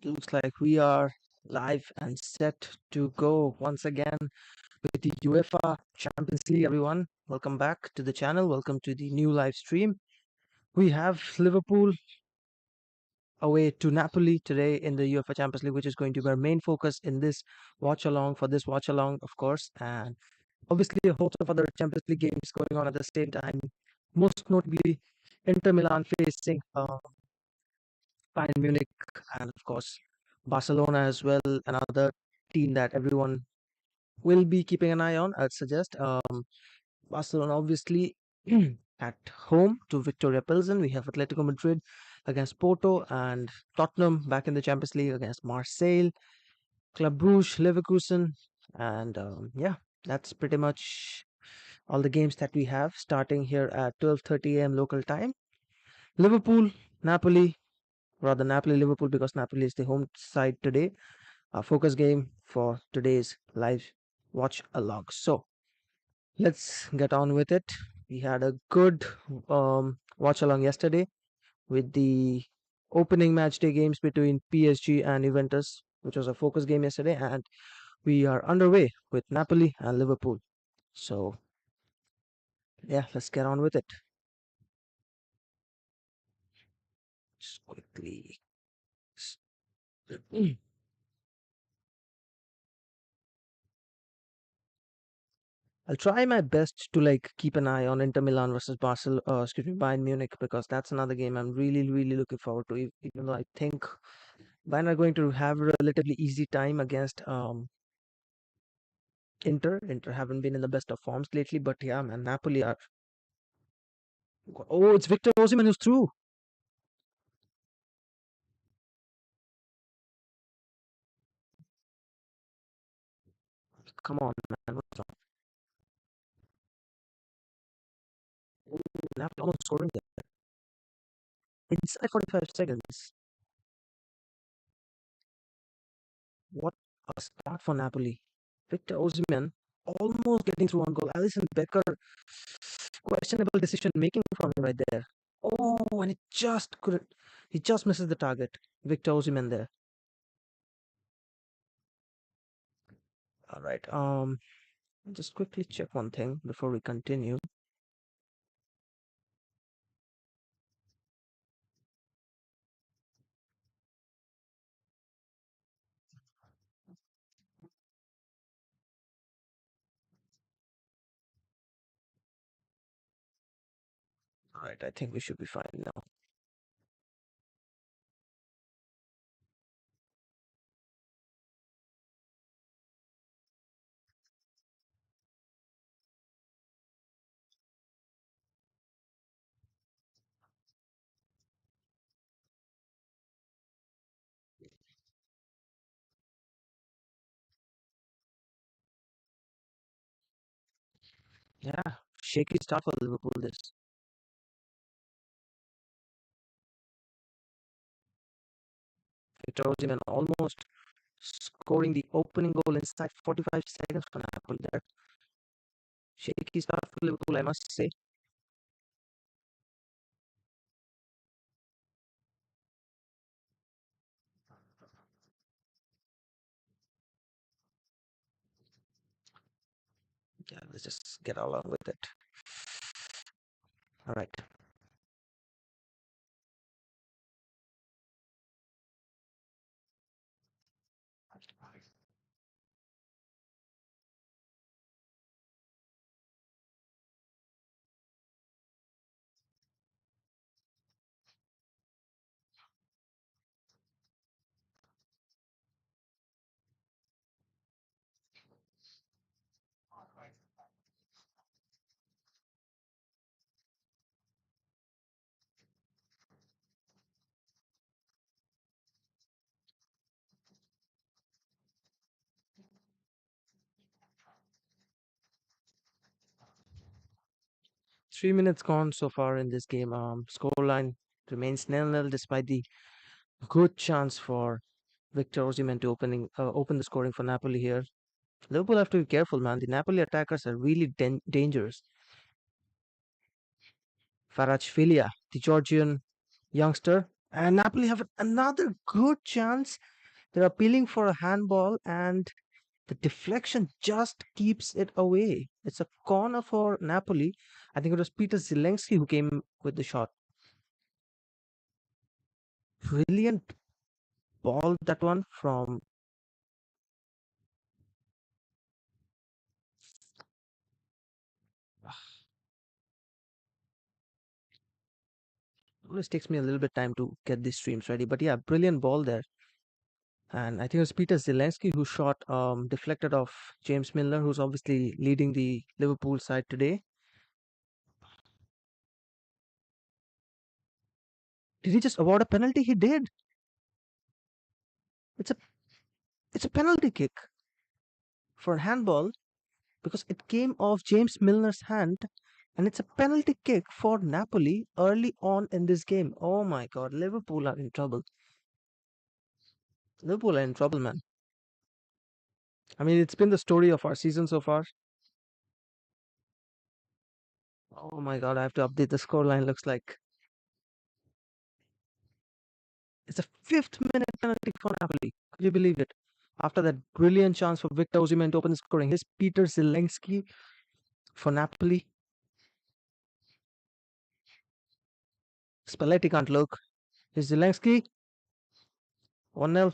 Looks like we are live and set to go once again with the UEFA Champions League, everyone. Welcome back to the channel. Welcome to the new live stream. We have Liverpool away to Napoli today in the UEFA Champions League, which is going to be our main focus in this watch along, of course. And obviously, a host of other Champions League games going on at the same time. Most notably, Inter Milan facing Bayern Munich, and of course, Barcelona as well, another team that everyone will be keeping an eye on, I'd suggest. Barcelona, obviously, at home to Victoria Pilsen. We have Atletico Madrid against Porto and Tottenham back in the Champions League against Marseille, Club Brugge, Leverkusen. And yeah, that's pretty much all the games that we have starting here at 12:30 a.m. local time. Liverpool, Napoli, rather Napoli Liverpool because Napoli is the home side today. Our focus game for today's live watch along. So let's get on with it. We had a good watch along yesterday with the opening match day games between PSG and Juventus, which was a focus game yesterday, and we are underway with Napoli and Liverpool. So yeah, let's get on with it. Just quickly. I'll try my best to keep an eye on Inter Milan versus Bayern Munich, because that's another game I'm really looking forward to. Even though I think Bayern are going to have a relatively easy time against Inter. Inter haven't been in the best of forms lately, but yeah, man, Napoli are. Oh, it's Victor Osimhen who's through. Come on, man, what's wrong? Oh, Napoli almost scoring there inside 45 seconds. What a start for Napoli. Victor Osimhen almost getting through on goal. Alisson Becker, questionable decision making from him right there. Oh, and it just couldn't. He just misses the target. Victor Osimhen there. All right. Just quickly check one thing before we continue. All right. I think we should be fine now. Yeah. Shaky start for Liverpool. This Victor Osimhen almost scoring the opening goal inside 45 seconds for Napoli. There. Shaky start for Liverpool, I must say. Yeah. Let's just get along with it. All right. 3 minutes gone so far in this game. Scoreline remains nil-nil despite the good chance for Victor Osimhen to open the scoring for Napoli here. Liverpool have to be careful, man. The Napoli attackers are really dangerous. Kvaratskhelia, the Georgian youngster, And Napoli have another good chance. They're appealing for a handball, and the deflection just keeps it away. It's a corner for Napoli. I think it was Peter Zelensky who came with the shot. Brilliant ball, that one from. Always takes me a little bit time to get these streams ready, but yeah, brilliant ball there. And I think it was Peter Zelensky who shot deflected off James Milner, who's obviously leading the Liverpool side today. Did he just award a penalty? He did. It's a it's a penalty kick for a handball because it came off James Milner's hand, and it's a penalty kick for Napoli early on in this game. Oh my God, Liverpool are in trouble. Liverpool are in trouble, man. I mean, it's been the story of our season so far. Oh my God, I have to update the scoreline. Looks like it's a fifth-minute penalty for Napoli. Could you believe it? After that brilliant chance for Victor Osimhen to open the scoring, here's Peter Zelensky for Napoli. Spalletti can't look. Here's Zelensky. 1-0.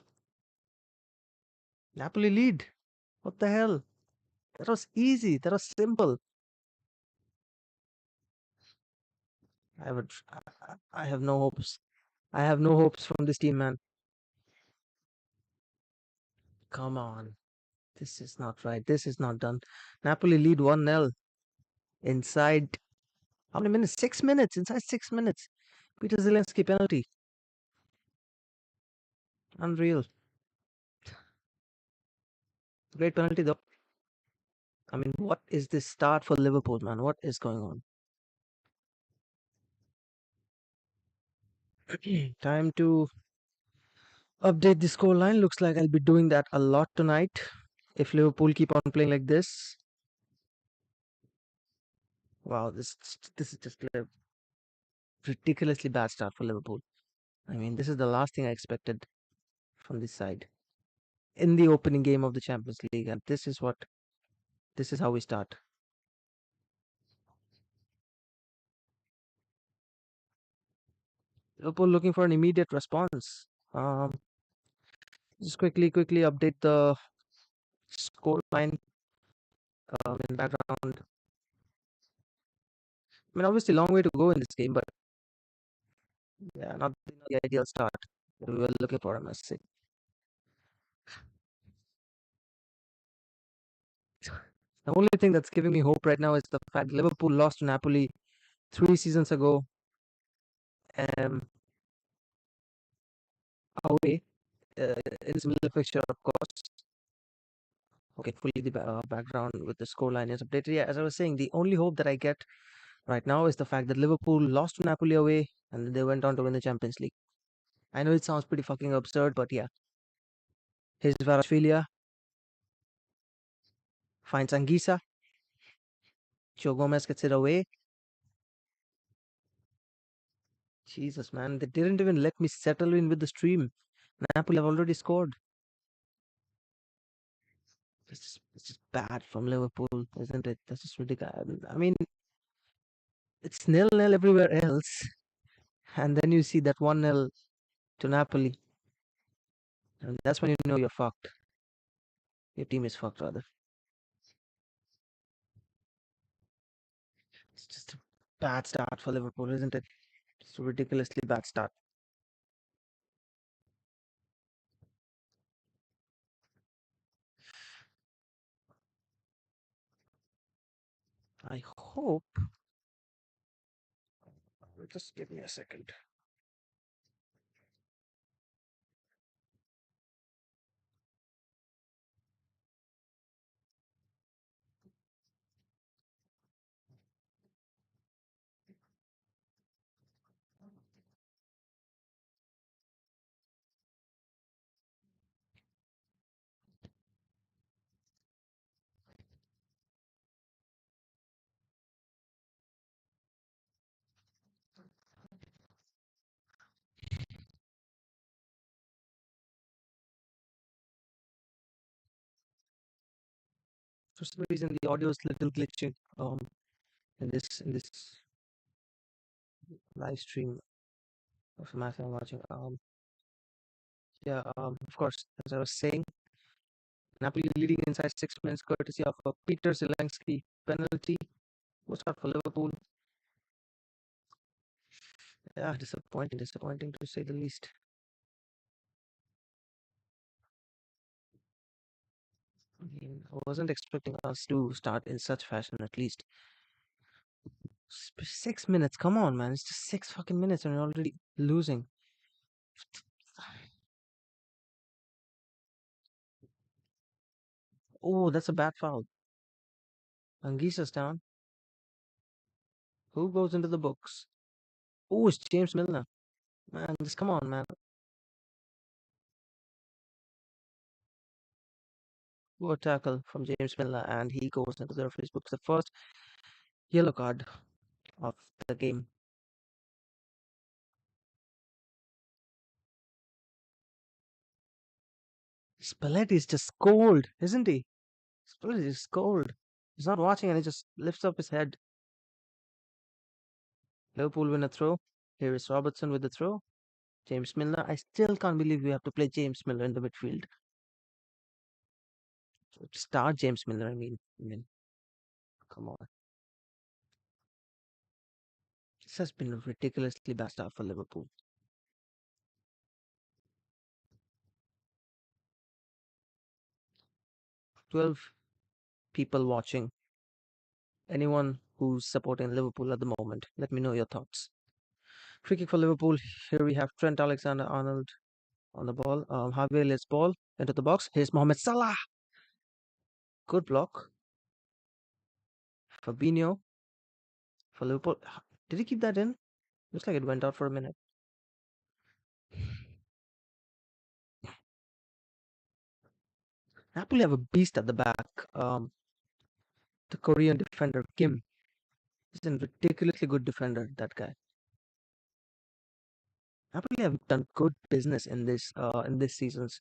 Napoli lead. What the hell? That was easy. That was simple. I have, I have no hopes. I have no hopes from this team, man. Come on. This is not right. This is not done. Napoli lead 1-0 inside. How many minutes? 6 minutes. Inside 6 minutes. Peter Zelensky penalty. Unreal. Great penalty, though. I mean, what is this start for Liverpool, man? What is going on? Time to update the scoreline. Looks like I'll be doing that a lot tonight if Liverpool keep on playing like this. Wow, this is just a ridiculously bad start for Liverpool. I mean, this is the last thing I expected from this side in the opening game of the Champions League, and this is how we start. Liverpool looking for an immediate response. Just quickly update the score line in background. I mean, obviously, long way to go in this game, but yeah, not the ideal start that we were looking for, I must say. The only thing that's giving me hope right now is the fact Liverpool lost to Napoli 3 seasons ago, um, away in a similar fixture, of course. Okay, fully the background with the scoreline is updated. Yeah, as I was saying, the only hope that I get right now is the fact that Liverpool lost to Napoli away and they went on to win the Champions League. I know it sounds pretty fucking absurd, but yeah. Here's Varashvilia, finds Anguissa. Joe Gomez gets it away. Jesus, man, they didn't even let me settle in with the stream. Napoli have already scored. It's just bad from Liverpool, isn't it? That's just ridiculous. I mean, it's 0-0 everywhere else, and then you see that 1-0 to Napoli, and that's when you know you're fucked. Your team is fucked, rather. It's just a bad start for Liverpool, isn't it? It's a ridiculously bad start. I hope. Just give me a second. For some reason, the audio is a little glitching in this live stream of the match I'm watching. Of course, as I was saying, Napoli leading inside 6 minutes, courtesy of a Peter Zelensky penalty. Was out for Liverpool. Yeah, disappointing to say the least. I mean, I wasn't expecting us to start in such fashion, at least. 6 minutes, come on, man. It's just 6 fucking minutes and you're already losing. Oh, that's a bad foul. Anguissa's down. Who goes into the books? Oh, it's James Milner. Man, just come on, man. Poor tackle from James Milner, and he goes into the referee's books. The first yellow card of the game. Spalletti is just cold, isn't he? Spalletti is cold. He's not watching and he just lifts up his head. Liverpool win a throw. Here is Robertson with the throw. James Milner. I still can't believe we have to play James Milner in the midfield. Start James Milner, I mean, come on. This has been a ridiculously bad start for Liverpool. 12 people watching. Anyone who's supporting Liverpool at the moment, let me know your thoughts. Free kick for Liverpool. Here we have Trent Alexander-Arnold on the ball. Harvey Elliott's ball into the box. Here's Mohamed Salah. Good block. Fabinho for Liverpool. Did he keep that in? Looks like it went out for a minute. Napoli have a beast at the back. The Korean defender Kim. He's a ridiculously good defender. That guy. Napoli have done good business in this season's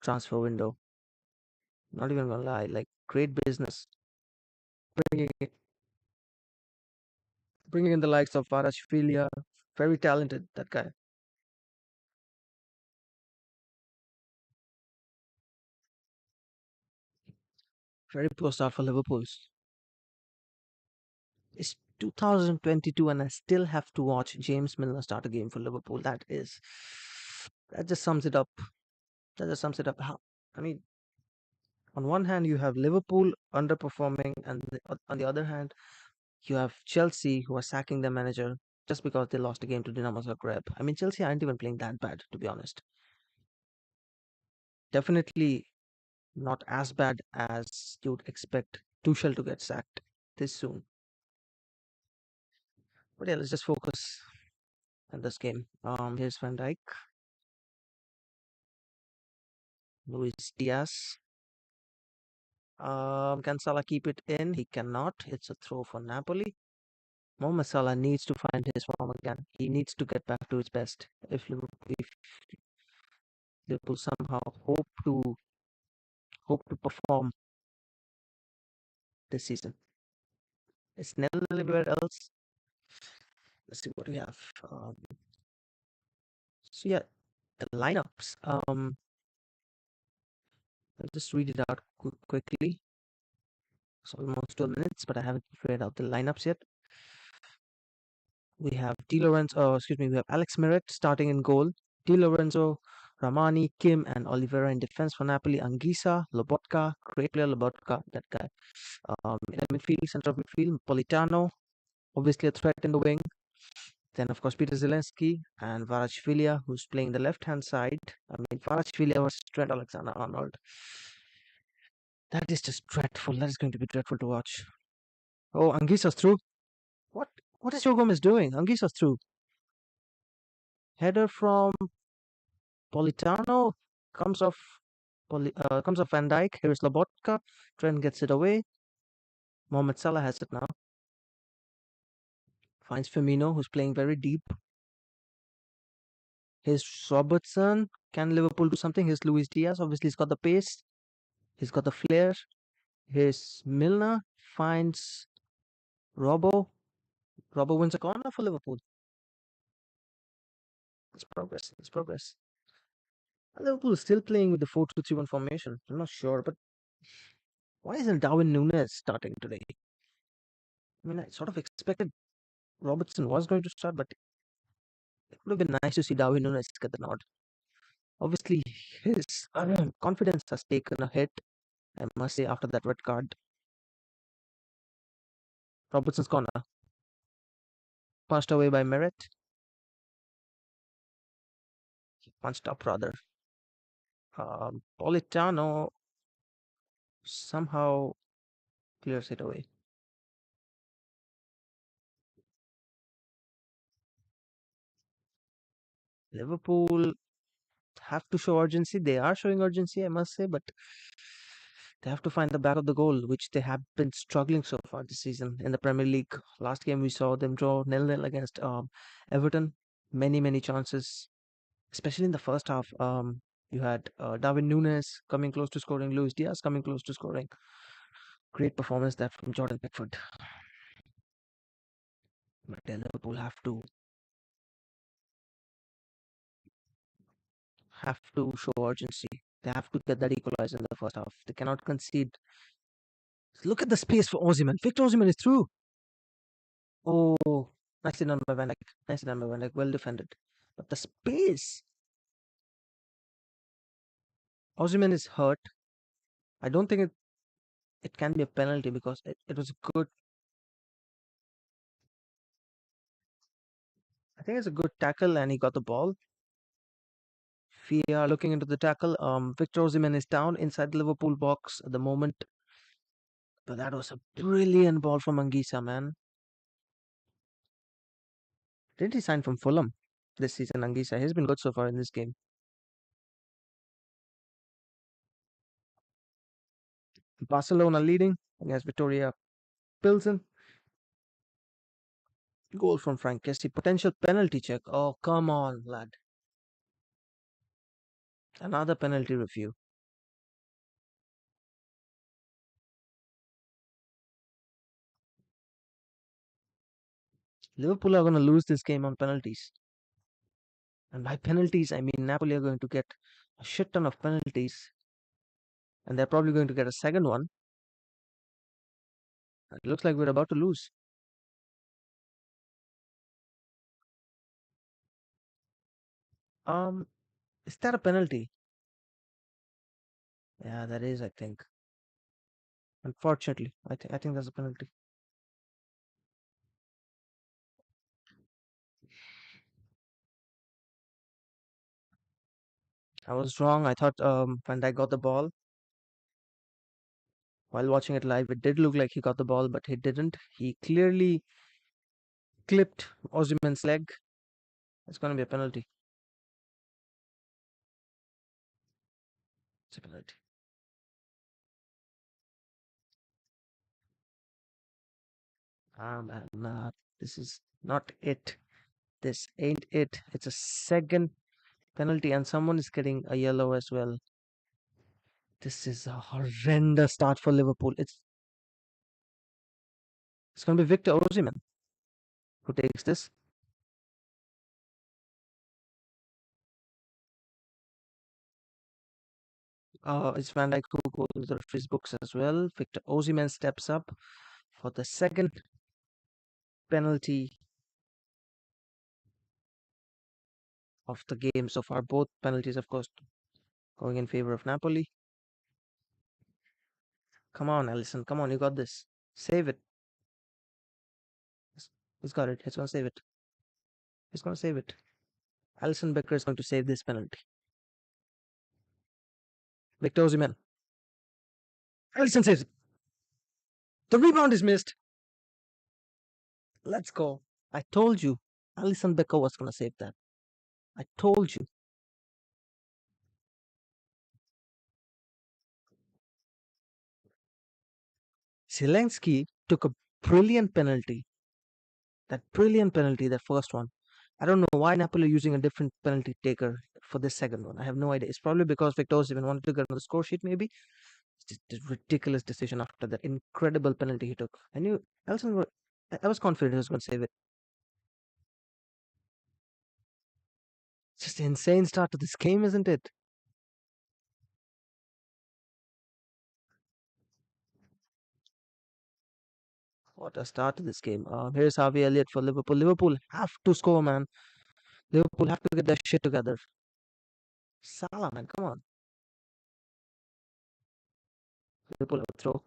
transfer window. Not even gonna lie, like great business. Bringing bringing in the likes of Varashvilia, very talented. That guy. Very poor start for Liverpool's. It's 2022 and I still have to watch James Milner start a game for Liverpool. That just sums it up. That just sums it up. I mean, on one hand, you have Liverpool underperforming, and on the other hand, you have Chelsea who are sacking their manager just because they lost a game to Dinamo Zagreb. I mean, Chelsea aren't even playing that bad, to be honest. Definitely not as bad as you'd expect Tuchel to get sacked this soon. But yeah, let's just focus on this game. Here's Van Dijk, Luis Diaz. Can Salah keep it in? He cannot. It's a throw for Napoli. Mohamed Salah needs to find his form again. He needs to get back to his best. If Liverpool somehow hope to perform this season. It's Snell everywhere else. Let's see what we have. So yeah, the lineups. I'll just read it out quickly. It's almost 12 minutes, but I haven't read out the lineups yet. We have we have Alex Meret starting in goal. Di Lorenzo, Ramani, Kim, and Oliveira in defense for Napoli. Anguissa, Lobotka, great player Lobotka, that guy. In the midfield, center of midfield, Politano, obviously a threat in the wing. Then, of course, Peter Zelensky and Varashvilia, who's playing the left-hand side. I mean, Varashvilia was Trent Alexander-Arnold. That is just dreadful. That is going to be dreadful to watch. Oh, Anguissa's through. What? What is Joe Gomez doing? Anguissa's through. Header from Politano comes off Van Dijk. Here's Lobotka. Trent gets it away. Mohamed Salah has it now. Finds Firmino, who's playing very deep. Here's Robertson. Can Liverpool do something? Here's Luis Diaz. Obviously, he's got the pace. He's got the flair. His Milner finds Robbo. Robbo wins a corner for Liverpool. It's progress. It's progress. Liverpool is still playing with the 4-2-3-1 formation. I'm not sure, but why isn't Darwin Nunes starting today? I mean, I sort of expected Robertson was going to start, but it would have been nice to see Darwin Nunes get the nod. Obviously, his confidence has taken a hit, I must say, after that red card. Robertson's corner, passed away by Meret. Punched up, rather. Politano somehow clears it away. Liverpool have to show urgency. They are showing urgency, I must say, but they have to find the back of the goal, which they have been struggling so far this season in the Premier League. Last game we saw them draw 0-0 against Everton. Many chances, especially in the first half. You had Darwin Nunes coming close to scoring, Luis Diaz coming close to scoring. Great performance that from Jordan Pickford. But Liverpool have to show urgency. They have to get that equalizer in the first half. They cannot concede. Look at the space for Osimhen. Victor Osimhen is through. Oh, nicely done by Van Dijk. Nicely done by Van Dijk. Well defended. But the space. Osimhen is hurt. I don't think it can be a penalty because it was a good. I think it's a good tackle and he got the ball. We are looking into the tackle. Victor Osimhen is down inside the Liverpool box at the moment. But that was a brilliant ball from Anguissa, man. Didn't he sign from Fulham this season, Anguissa? He's been good so far in this game. Barcelona leading against Victoria Pilsen. Goal from Frank Kessie. Potential penalty check. Oh, come on, lad. Another penalty review. Liverpool are going to lose this game on penalties. And by penalties, I mean Napoli are going to get a shit ton of penalties. And they're probably going to get a second one. It looks like we're about to lose. Um, is that a penalty? Yeah, that is, I think. Unfortunately, I think that's a penalty. I was wrong. I thought Van Dijk got the ball. While watching it live, it did look like he got the ball, but he didn't. He clearly clipped Osimhen's leg. It's going to be a penalty. It's a penalty. Man, nah, this is not it. This ain't it. It's a second penalty, and someone is getting a yellow as well. This is a horrendous start for Liverpool. It's going to be Victor Osimhen who takes this. It's Van Dijk who goes to the referee's books as well. Victor Osimhen steps up for the second penalty of the game so far. Both penalties, of course, going in favor of Napoli. Come on, Alisson. Come on, you got this. Save it. He's got it. He's going to save it. He's going to save it. Alisson Becker is going to save this penalty. Victor Osimhen. Alisson saves it. The rebound is missed. Let's go. I told you. Alisson Becker was going to save that. I told you. Zelensky took a brilliant penalty. That brilliant penalty, that first one. I don't know why Napoli are using a different penalty taker for this second one. I have no idea. It's probably because Victor Osimhen wanted to get on the score sheet, maybe. Just a ridiculous decision after that incredible penalty he took. I knew Alisson. I was confident he was going to save it. Just an insane start to this game, isn't it? What a start to this game. Here's Harvey Elliott for Liverpool. Liverpool have to score, man. Liverpool have to get their shit together. Salah, man, come on. Liverpool have a throw.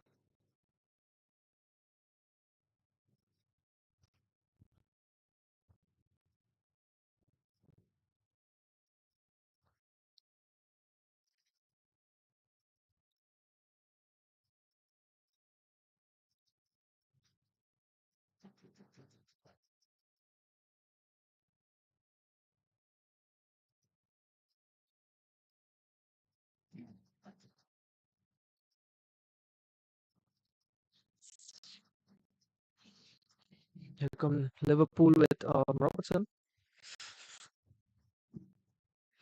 Here come Liverpool with Robertson,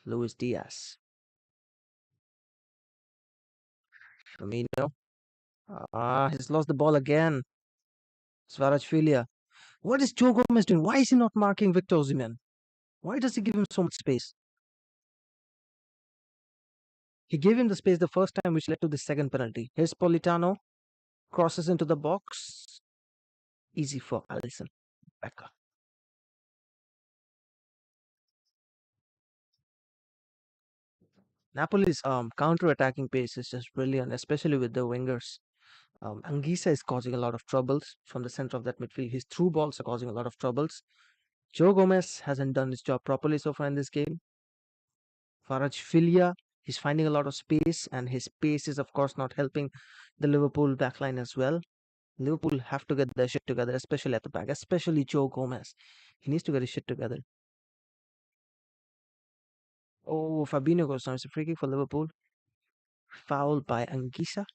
Luis Diaz, Firmino. He's lost the ball again. Svarajfilia. What is Joe Gomez doing? Why is he not marking Victor Osimhen? Why does he give him so much space? He gave him the space the first time, which led to the second penalty. Here's Politano, crosses into the box. Easy for Alisson. Becker. Napoli's counter-attacking pace is just brilliant, especially with the wingers. Anguissa is causing a lot of troubles from the center of that midfield. His through balls are causing a lot of troubles. Joe Gomez hasn't done his job properly so far in this game. Faraj Filia, he's finding a lot of space, and his pace is, of course, not helping the Liverpool backline as well. Liverpool have to get their shit together, especially at the back, especially Joe Gomez. He needs to get his shit together. Oh, Fabinho goes down. It's a free kick for Liverpool. Foul by Anguissa.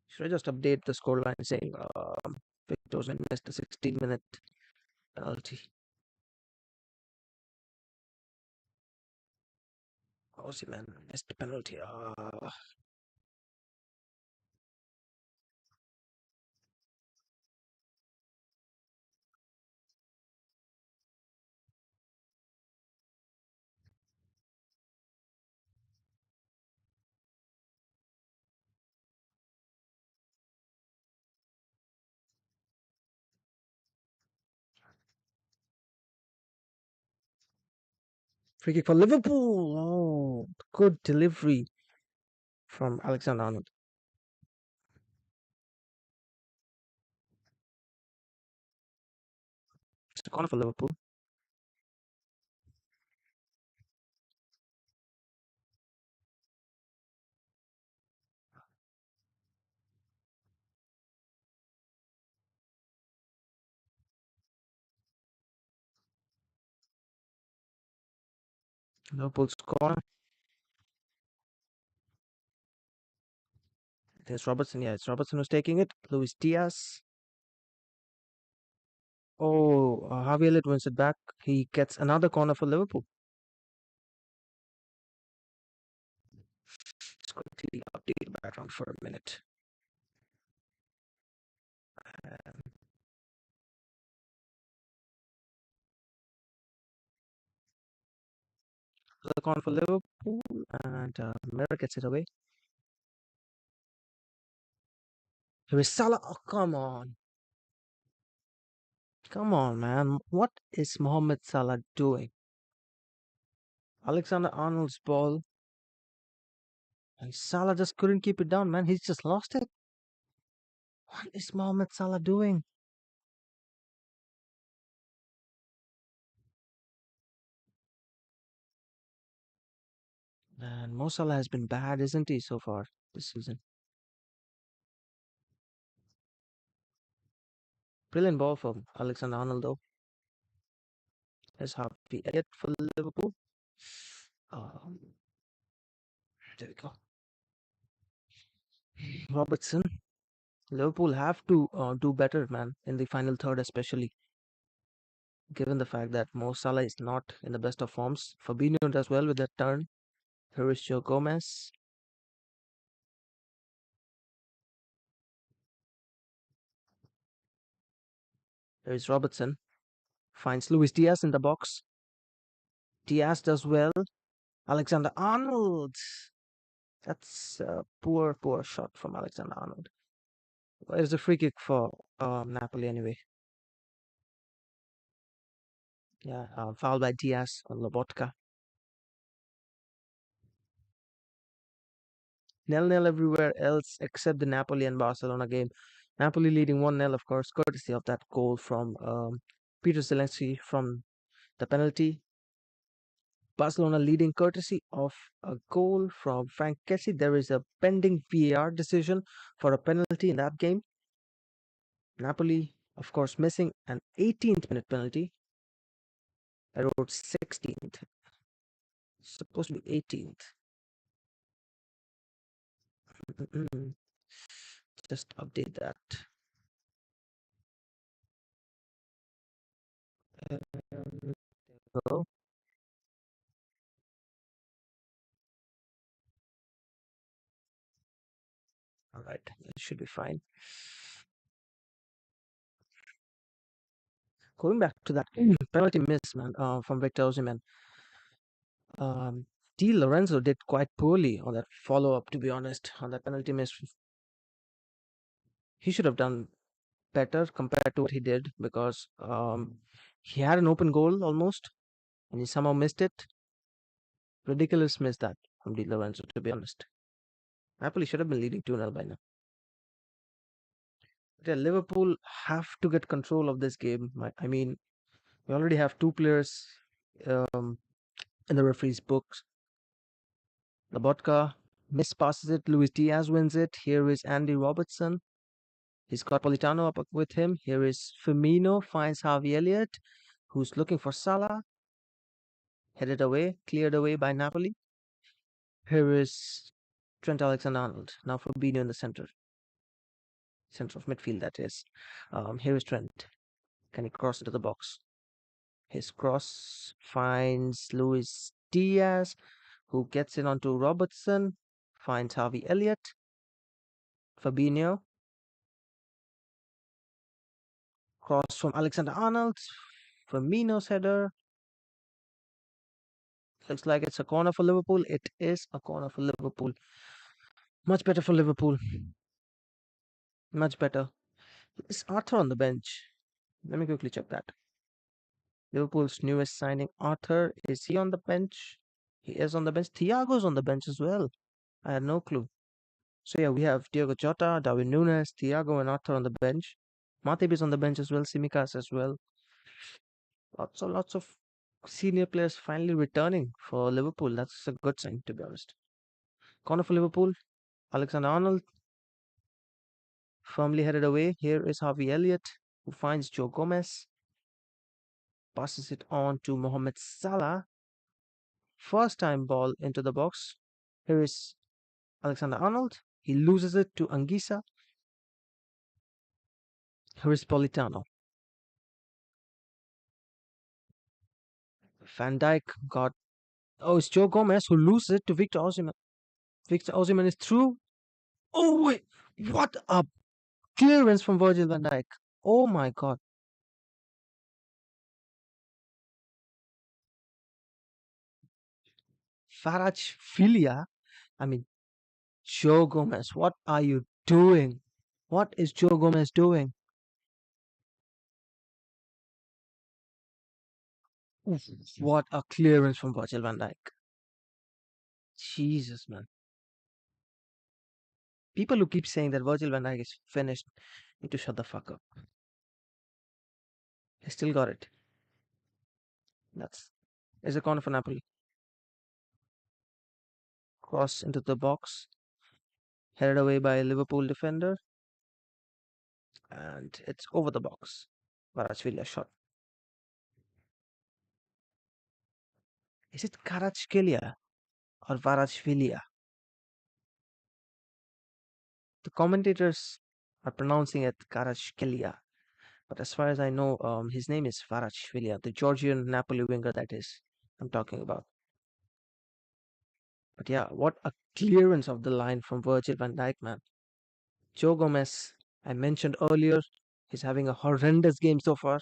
Should I just update the scoreline saying Victor's missed a 16-minute penalty? Osimhen missed the penalty. Free kick for Liverpool. Oh, good delivery from Alexander Arnold. It's a corner for Liverpool. Liverpool's corner. There's Robertson. Yeah, it's Robertson who's taking it. Luis Diaz. Oh, Harvey Elliott wins it back. He gets another corner for Liverpool. Let's quickly update the background for a minute. Um, the corner for Liverpool, and Mera gets it away. Here is Salah. Oh, come on. Come on, man. What is Mohamed Salah doing? Alexander Arnold's ball. And Salah just couldn't keep it down, man. He's just lost it. What is Mohamed Salah doing? And Mo Salah has been bad, isn't he, so far this season? Brilliant ball from Alexander Arnold, though. There's Harvey Elliott for Liverpool. Um, there we go. Robertson. Liverpool have to do better, man, in the final third, especially. given the fact that Mo Salah is not in the best of forms. Fabinho does well with that turn. Here is Joe Gomez. Here is Robertson. Finds Luis Diaz in the box. Diaz does well. Alexander Arnold. That's a poor, poor shot from Alexander Arnold. It's a free kick for Napoli anyway. Yeah, foul by Diaz on Lobotka. 0-0 everywhere else except the Napoli and Barcelona game. Napoli leading 1-0, of course, courtesy of that goal from Peter Zelensky from the penalty. Barcelona leading courtesy of a goal from Frank Kessie. There is a pending VAR decision for a penalty in that game. Napoli, of course, missing an 18th minute penalty. I wrote 16th. It's supposed to be 18th. Just update that. There we go. All right, it should be fine. Going back to that penalty miss, man, from Victor Osimhen. Um, Di Lorenzo did quite poorly on that follow up. To be honest, on that penalty miss, he should have done better compared to what he did because he had an open goal almost, and he somehow missed it. Ridiculous miss that from Di Lorenzo. To be honest, Napoli should have been leading 2-0 by now. But yeah, Liverpool have to get control of this game. I mean, we already have two players um, in the referee's books. Lobotka mispasses it. Luis Diaz wins it. Here is Andy Robertson. He's got Politano up with him. Here is Firmino finds Harvey Elliott, who's looking for Salah. Headed away, cleared away by Napoli. Here is Trent Alexander-Arnold. Now Fabinho in the center of midfield, that is. Here is Trent. Can he cross into the box? His cross finds Luis Diaz, who gets in onto Robertson, finds Harvey Elliott. Fabinho. Cross from Alexander-Arnold. Firmino's header. Looks like it's a corner for Liverpool. It is a corner for Liverpool. Much better for Liverpool. Much better. Is Arthur on the bench? Let me quickly check that. Liverpool's newest signing, Arthur. Is he on the bench? He is on the bench. Thiago's on the bench as well. I had no clue. So yeah, we have Diego Jota, Darwin Nunes, Thiago, and Arthur on the bench. Matip is on the bench as well. Simicas as well. Lots of senior players finally returning for Liverpool. That's a good sign, to be honest. Corner for Liverpool. Alexander Arnold firmly headed away. Here is Harvey Elliott, who finds Joe Gomez. Passes it on to Mohamed Salah. First time ball into the box. Here is Alexander Arnold. He loses it to Anguissa. Here is Politano. Van Dijk got... Oh, it's Joe Gomez who loses it to Victor Osimhen. Victor Osimhen is through. Oh, wait. What a clearance from Virgil van Dijk. Oh, my God. Faraj Filia. I mean, Joe Gomez, what are you doing? What is Joe Gomez doing? Oof, what a clearance from Virgil van Dijk. Jesus, man. People who keep saying that Virgil van Dijk is finished need to shut the fuck up. He still got it. That's is a corner for Napoli. Cross into the box. Headed away by a Liverpool defender. And it's over the box. Kvaratskhelia shot. Is it Kvaratskhelia or Kvaratskhelia? The commentators are pronouncing it Kvaratskhelia. But as far as I know, his name is Kvaratskhelia, the Georgian Napoli winger that is I'm talking about. But yeah, what a clearance of the line from Virgil van Dijk, man. Joe Gomez, I mentioned earlier, he's having a horrendous game so far.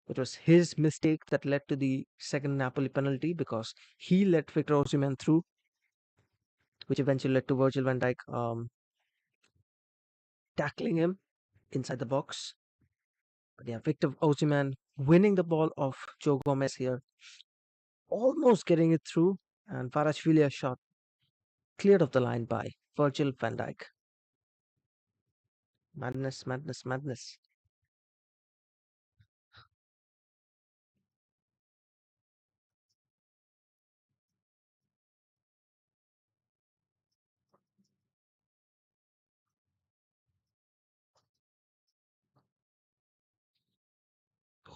It was his mistake that led to the second Napoli penalty because he let Victor Osimhen through, which eventually led to Virgil van Dijk tackling him inside the box. But yeah, Victor Osimhen winning the ball off Joe Gomez here, almost getting it through, and Kvaratskhelia shot cleared off the line by Virgil van Dijk. Madness, madness, madness.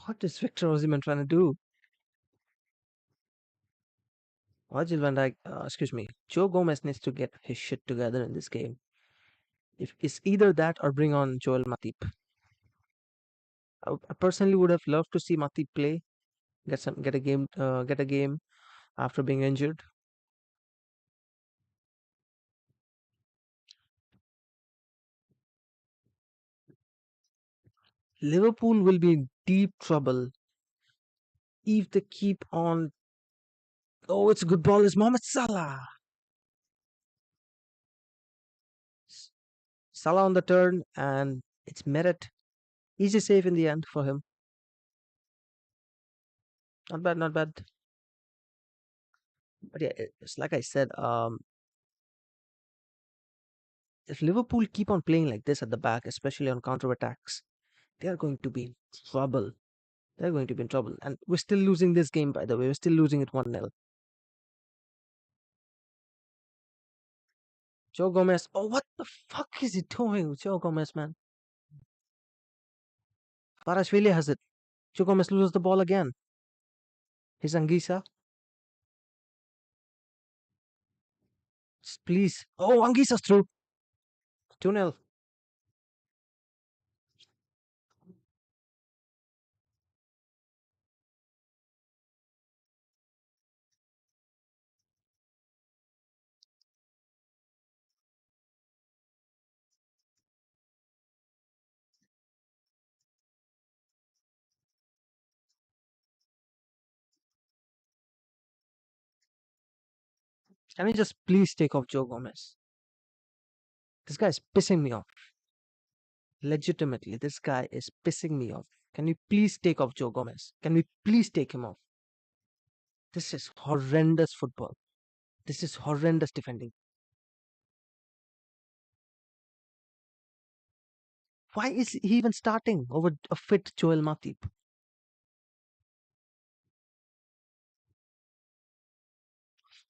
What is Victor Osimhen trying to do? Virgil van Dijk, excuse me, Joe Gomez needs to get his shit together in this game. If it's either that or bring on Joel Matip. I personally would have loved to see Matip play, get a game after being injured. Liverpool will be in deep trouble if they keep on. Oh, it's a good ball. It's Mohamed Salah. Salah on the turn, and it's Meret. Easy save in the end for him. Not bad, not bad. But yeah, it's like I said. If Liverpool keep on playing like this at the back, especially on counter attacks, they are going to be in trouble. They're going to be in trouble, and we're still losing this game. By the way, we're still losing it 1-0. Joe Gomez. Oh, what the fuck is he doing with Joe Gomez, man? Kvaratskhelia has it. Joe Gomez loses the ball again. His Angisa. Please. Oh, Angisa's through. 2-0. Can you just please take off Joe Gomez? This guy is pissing me off. Legitimately, this guy is pissing me off. Can you please take off Joe Gomez? Can we please take him off? This is horrendous football. This is horrendous defending. Why is he even starting over a fit Joel Matip?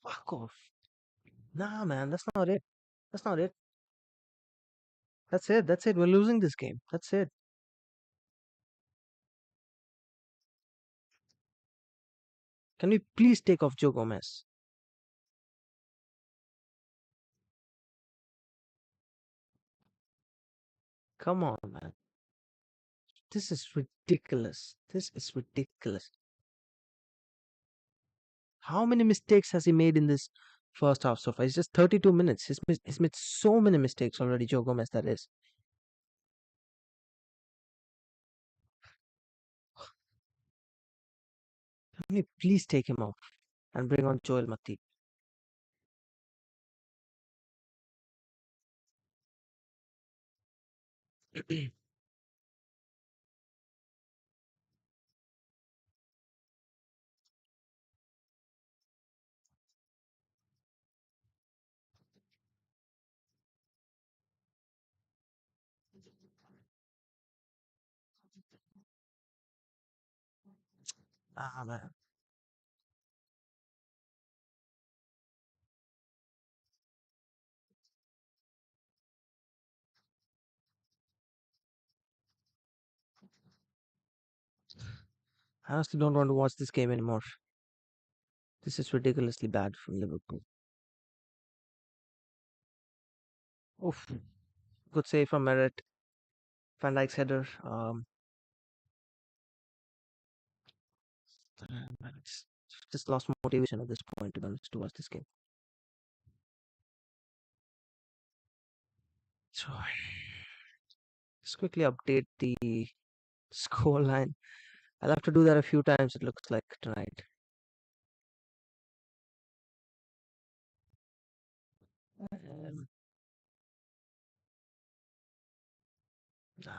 Fuck off. Nah, man, that's not it. That's not it. That's it. That's it. We're losing this game. That's it. Can we please take off Joe Gomez? Come on, man. This is ridiculous. This is ridiculous. How many mistakes has he made in this first half so far? It's just 32 minutes. He's made so many mistakes already, Joe Gomez, that is. Can we please take him off and bring on Joel Matip? Ah, man. I honestly don't want to watch this game anymore. This is ridiculously bad from Liverpool. Oof. Good save from Meret. Van Dijk's header. I just lost motivation at this point, to be honest, to watch this game. So just quickly update the scoreline. I'll have to do that a few times, it looks like, tonight. Um, nah,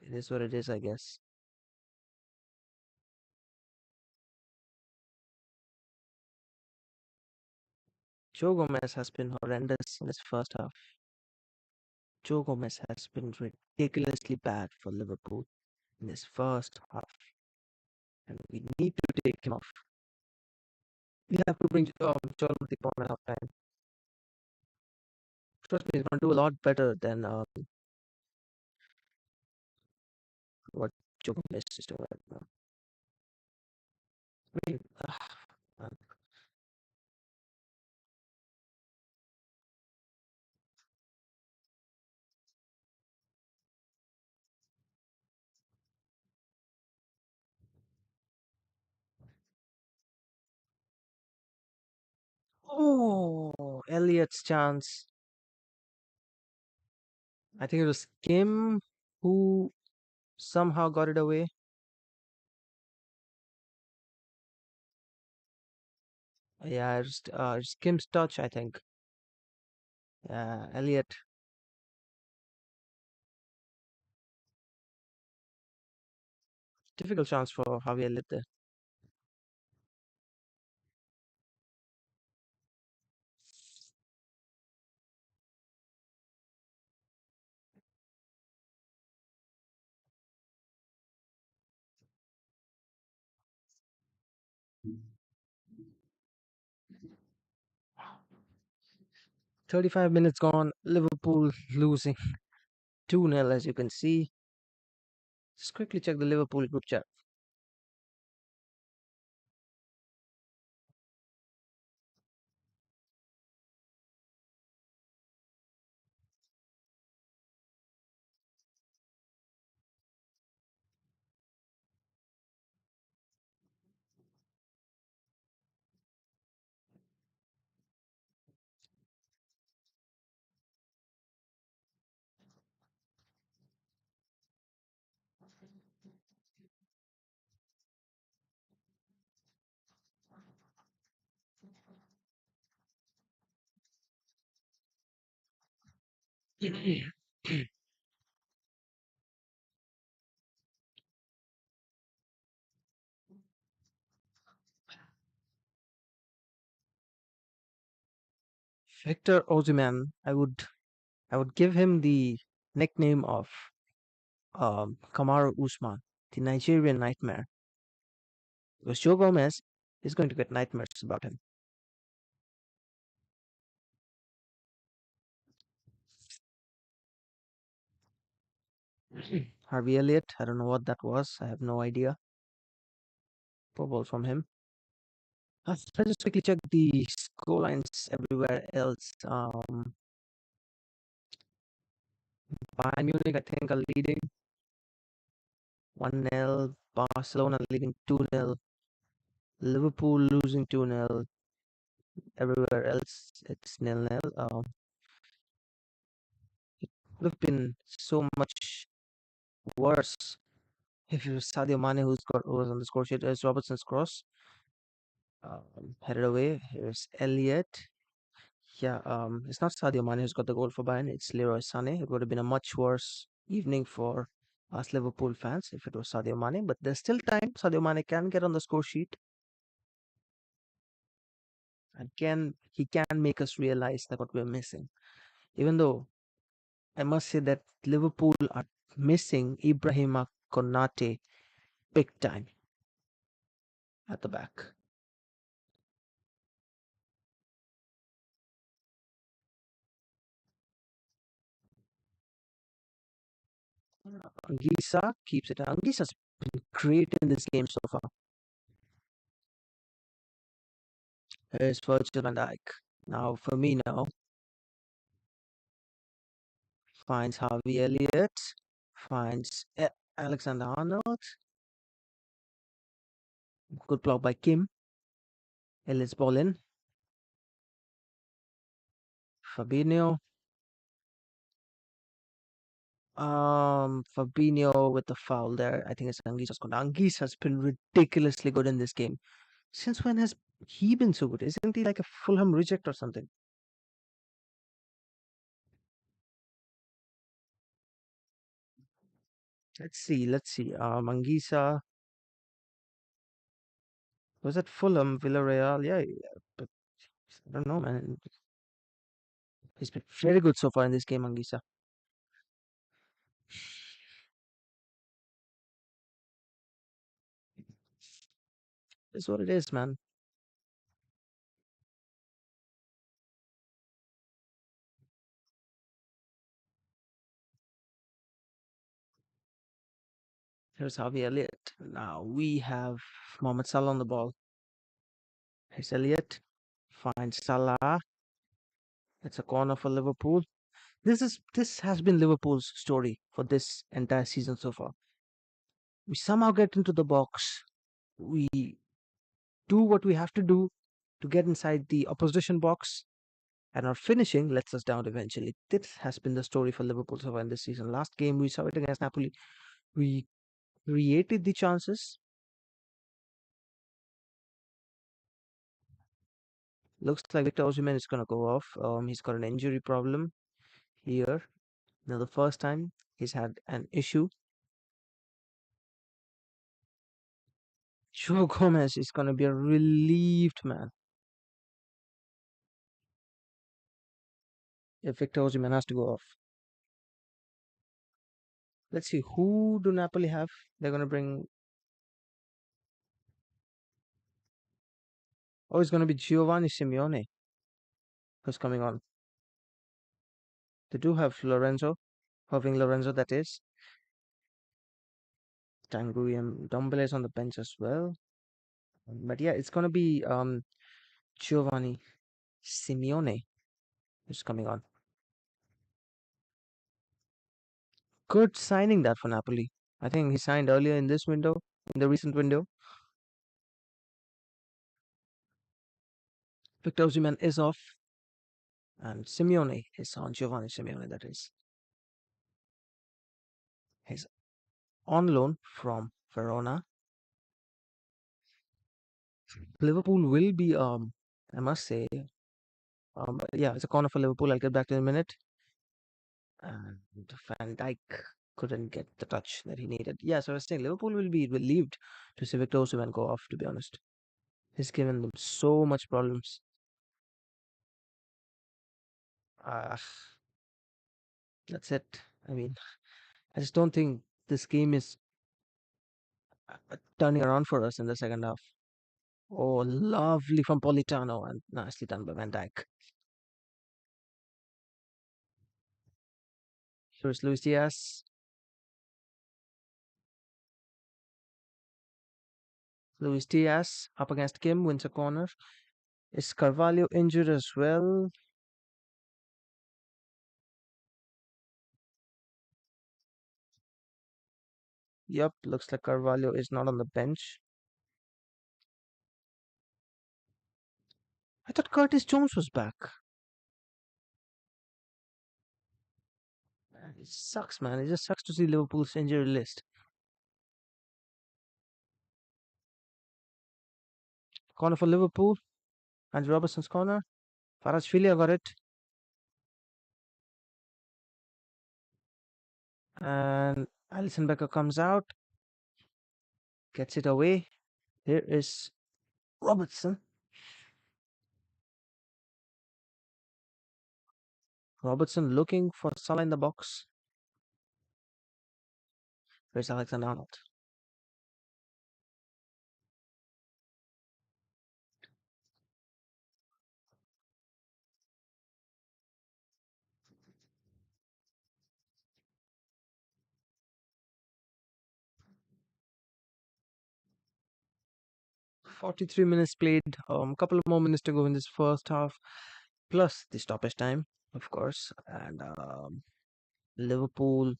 it is what it is, I guess. Joe Gomez has been horrendous in his first half. Joe Gomez has been ridiculously bad for Liverpool in his first half, and we need to take him off. We have to bring Joel Matip on at half time. Trust me, he's going to do a lot better than what Joe Gomez is doing right now. I mean, man. Oh, Elliot's chance. I think it was Kim who somehow got it away. Yeah, it's Kim's touch, I think. Yeah, Elliot. Difficult chance for Javier Elliot there. 35 minutes gone. Liverpool losing 2-0, as you can see. Just quickly check the Liverpool group chat. Victor Osimhen, I would give him the nickname of Kamaru Usman, the Nigerian nightmare. Because Joe Gomez is going to get nightmares about him. Harvey Elliott, I don't know what that was. I have no idea. Poor ball from him. Let's just quickly check the score lines everywhere else. Bayern Munich, I think, are leading 1-0. Barcelona leading 2-0. Liverpool losing 2-0. Everywhere else, it's 0-0. It would have been so much worse if it was Sadio Mane who was on the score sheet. It's Robertson's cross. Headed away. Here's Elliott. Yeah, it's not Sadio Mane who's got the goal for Bayern. It's Leroy Sané. It would have been a much worse evening for us Liverpool fans if it was Sadio Mane. But there's still time. Sadio Mane can get on the score sheet and he can make us realize that what we're missing. Even though I must say that Liverpool are missing Ibrahima Konate big time at the back. Anguissa keeps it. Anguissa's been great in this game so far. Here's Virgil van Dijk. Now for me now. Finds Harvey Elliott. finds Alexander Arnold. Good block by Kim. Ellis ball in. Fabinho. Fabinho with the foul there. I think it's Anguissa's gone. Anguissa has been ridiculously good in this game. Since when has he been so good? Isn't he like a Fulham reject or something? Let's see. Let's see. Anguissa was at Fulham, Villarreal. Yeah, yeah, but I don't know, man. He's been very good so far in this game, Anguissa. It's what it is, man. Here's Harvey Elliott. Now we have Mohamed Salah on the ball. Here's Elliott. Finds Salah. It's a corner for Liverpool. This has been Liverpool's story for this entire season so far. We somehow get into the box. We do what we have to do to get inside the opposition box, and our finishing lets us down eventually. This has been the story for Liverpool so far in this season. Last game we saw it against Napoli. We created the chances. Looks like Victor Osimhen is gonna go off. He's got an injury problem here. Now the first time he's had an issue. Joe Gomez is gonna be a relieved man if Victor Osimhen has to go off. Let's see, who do Napoli have? They're gonna bring. Oh, it's gonna be Giovanni Simeone who's coming on. They do have Lorenzo, Irving Lorenzo, that is. Tanguy Dombele is on the bench as well. But yeah, it's gonna be Giovanni Simeone who's coming on. Good signing that for Napoli. I think he signed earlier in this window, in the recent window. Victor Osimhen is off, and Simeone is on. Giovanni Simeone, that is. He's on loan from Verona. Liverpool will be I must say, yeah, it's a corner for Liverpool. I'll get back to it in a minute. And Van Dijk couldn't get the touch that he needed. Yeah, so I was saying Liverpool will be relieved to see Victor Osimhen go off, to be honest. He's given them so much problems. Uh, that's it. I mean, I just don't think this game is turning around for us in the second half. Oh, lovely from Politano and nicely done by Van Dijk. Here's Luis Diaz. Luis Diaz up against Kim, wins a corner. Is Carvalho injured as well? Yep, looks like Carvalho is not on the bench. I thought Curtis Jones was back. It sucks, man. It just sucks to see Liverpool's injury list. Corner for Liverpool. Andrew Robertson's corner. Farajfilia got it. And Alisson Becker comes out. Gets it away. Here is Robertson. Robertson looking for Salah in the box. Where's Alexander Arnold? 43 minutes played. A couple of more minutes to go in this first half. Plus the stoppage time, of course. And Liverpool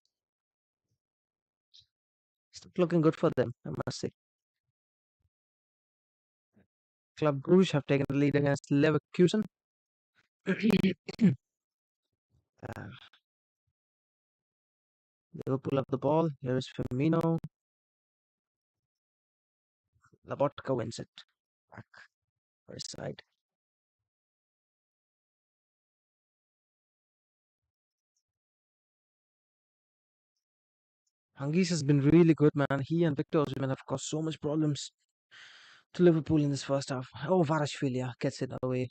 It's not looking good for them, I must say. Club Brugge have taken the lead against Leverkusen. uh, Liverpool have the ball. Here is Firmino. Labotka wins it. Back for his side. Hungis has been really good, man. He and Victor Osimhen have caused so much problems to Liverpool in this first half. Oh, Varashvilia gets it away.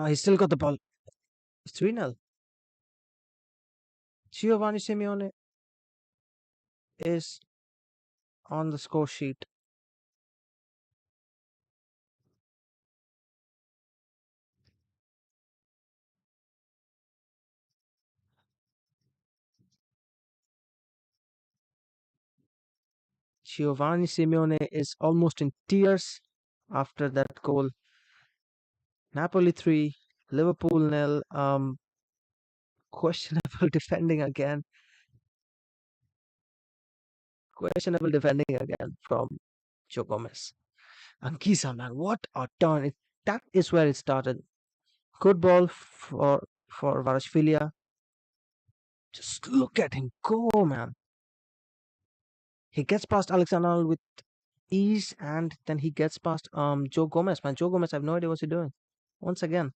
He still got the ball. It's 3-0. Giovanni Simeone is on the score sheet. Giovanni Simeone is almost in tears after that goal. Napoli 3, Liverpool nil. Questionable defending again. Questionable defending again from Joe Gomez. Ankisa, man, what a turn. That is where it started. Good ball for Varashvilia. Just look at him go, man. He gets past Alexander with ease, and then he gets past Joe Gomez. Man, Joe Gomez, I have no idea what he's doing. Once again,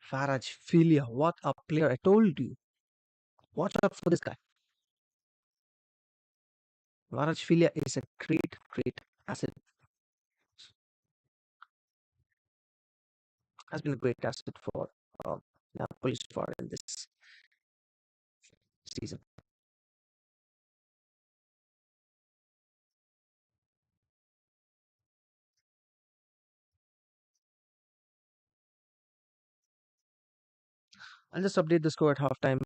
Varashvilia, what a player! I told you. Watch out for this guy. Varashvilia is a great, great asset. Has been a great asset for Napoli so far in this season. I'll just update the score at halftime.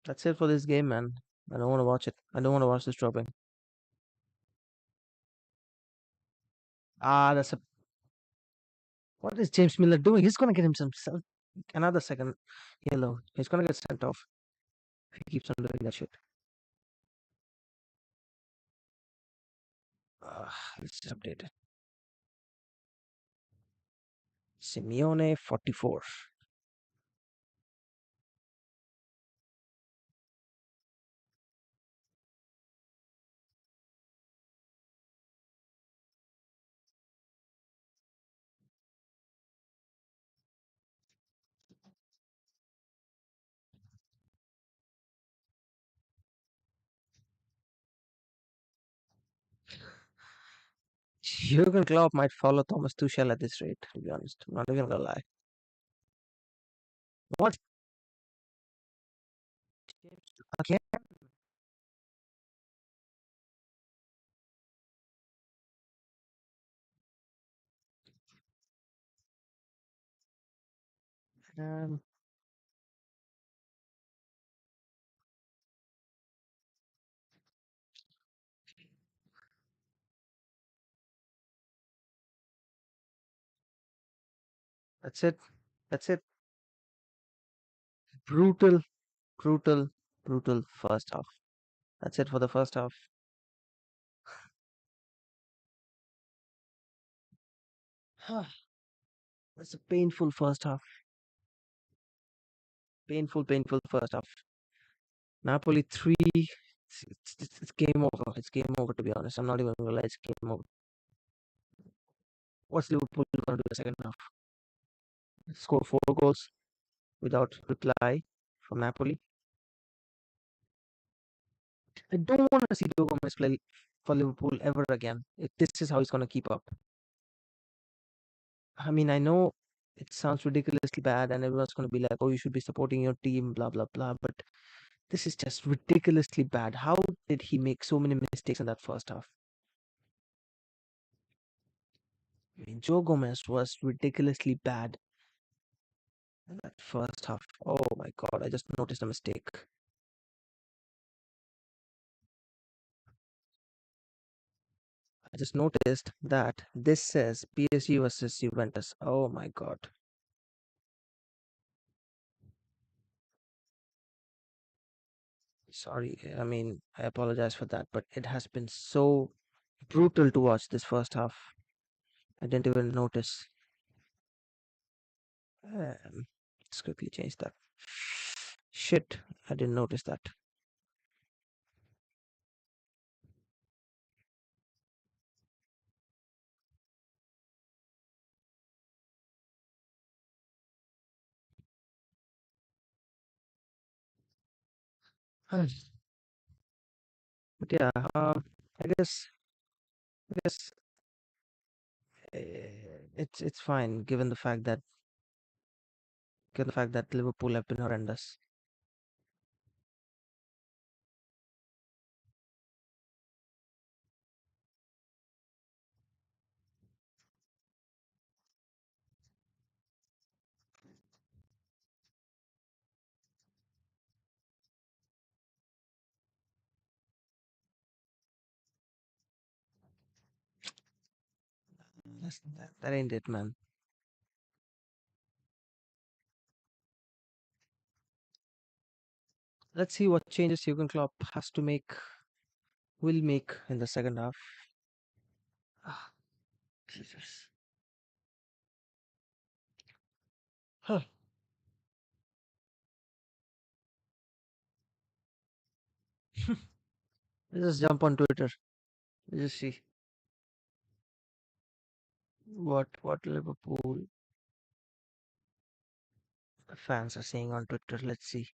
That's it for this game, man. I don't want to watch it. I don't want to watch this dropping. That's a. What is James Miller doing? He's gonna get himself another second yellow. He's gonna get sent off if he keeps on doing that shit. Let's just update it. Simeone 44. Jurgen Klopp might follow Thomas Tuchel at this rate. To be honest, I'm not even gonna lie. What? Again? Um, that's it. That's it. Brutal, brutal, brutal first half. That's it for the first half. That's a painful first half. Painful, painful first half. Napoli 3. It's game over. It's game over, to be honest. I'm not even gonna lie. It's game over. What's Liverpool gonna do in the second half? Score 4 goals without reply from Napoli. I don't want to see Joe Gomez play for Liverpool ever again. If this is how he's gonna keep up. I mean, I know it sounds ridiculously bad, and everyone's gonna be like, "Oh, you should be supporting your team," blah blah blah. But this is just ridiculously bad. How did he make so many mistakes in that first half? I mean, Joe Gomez was ridiculously bad in that first half. Oh my god, I just noticed a mistake. I just noticed that this says PSG versus Juventus. Oh my god. Sorry, I mean, I apologize for that, but it has been so brutal to watch this first half. I didn't even notice. Let's quickly change that. Shit, I didn't notice that. But yeah, I guess it's fine given the fact that Liverpool have been horrendous. That ain't it, man. Let's see what changes Jurgen Klopp has to make, will make in the second half. Ah, Jesus. Huh. Let's just jump on Twitter. Let's just see what Liverpool fans are saying on Twitter. Let's see.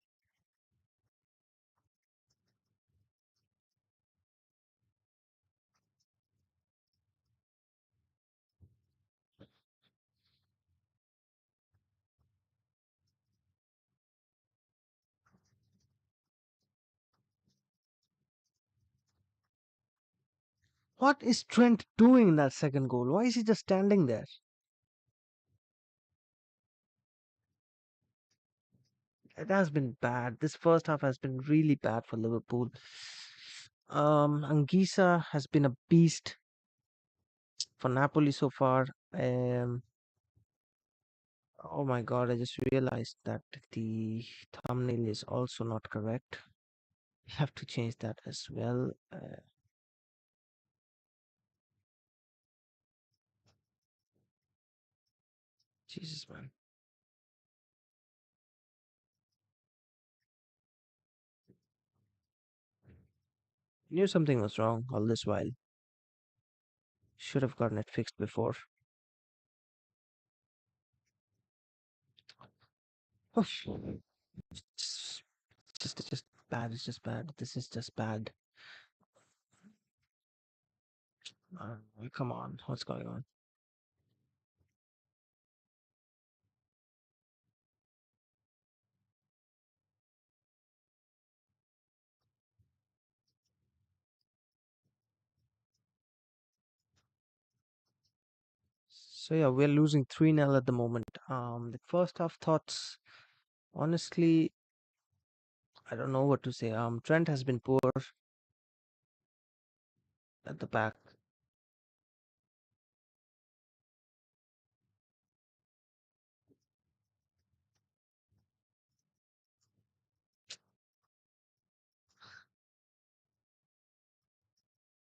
What is Trent doing in that second goal? Why is he just standing there? It has been bad. This first half has been really bad for Liverpool. Anguissa has been a beast for Napoli so far. Um, oh my god, I just realized that the thumbnail is also not correct. Have to change that as well. Jesus, man. Knew something was wrong all this while. Should have gotten it fixed before. Oof. It's just bad. It's just bad. This is just bad. Come on. What's going on? So yeah, we're losing 3-0 at the moment. The first half thoughts, honestly, I don't know what to say. Trent has been poor at the back.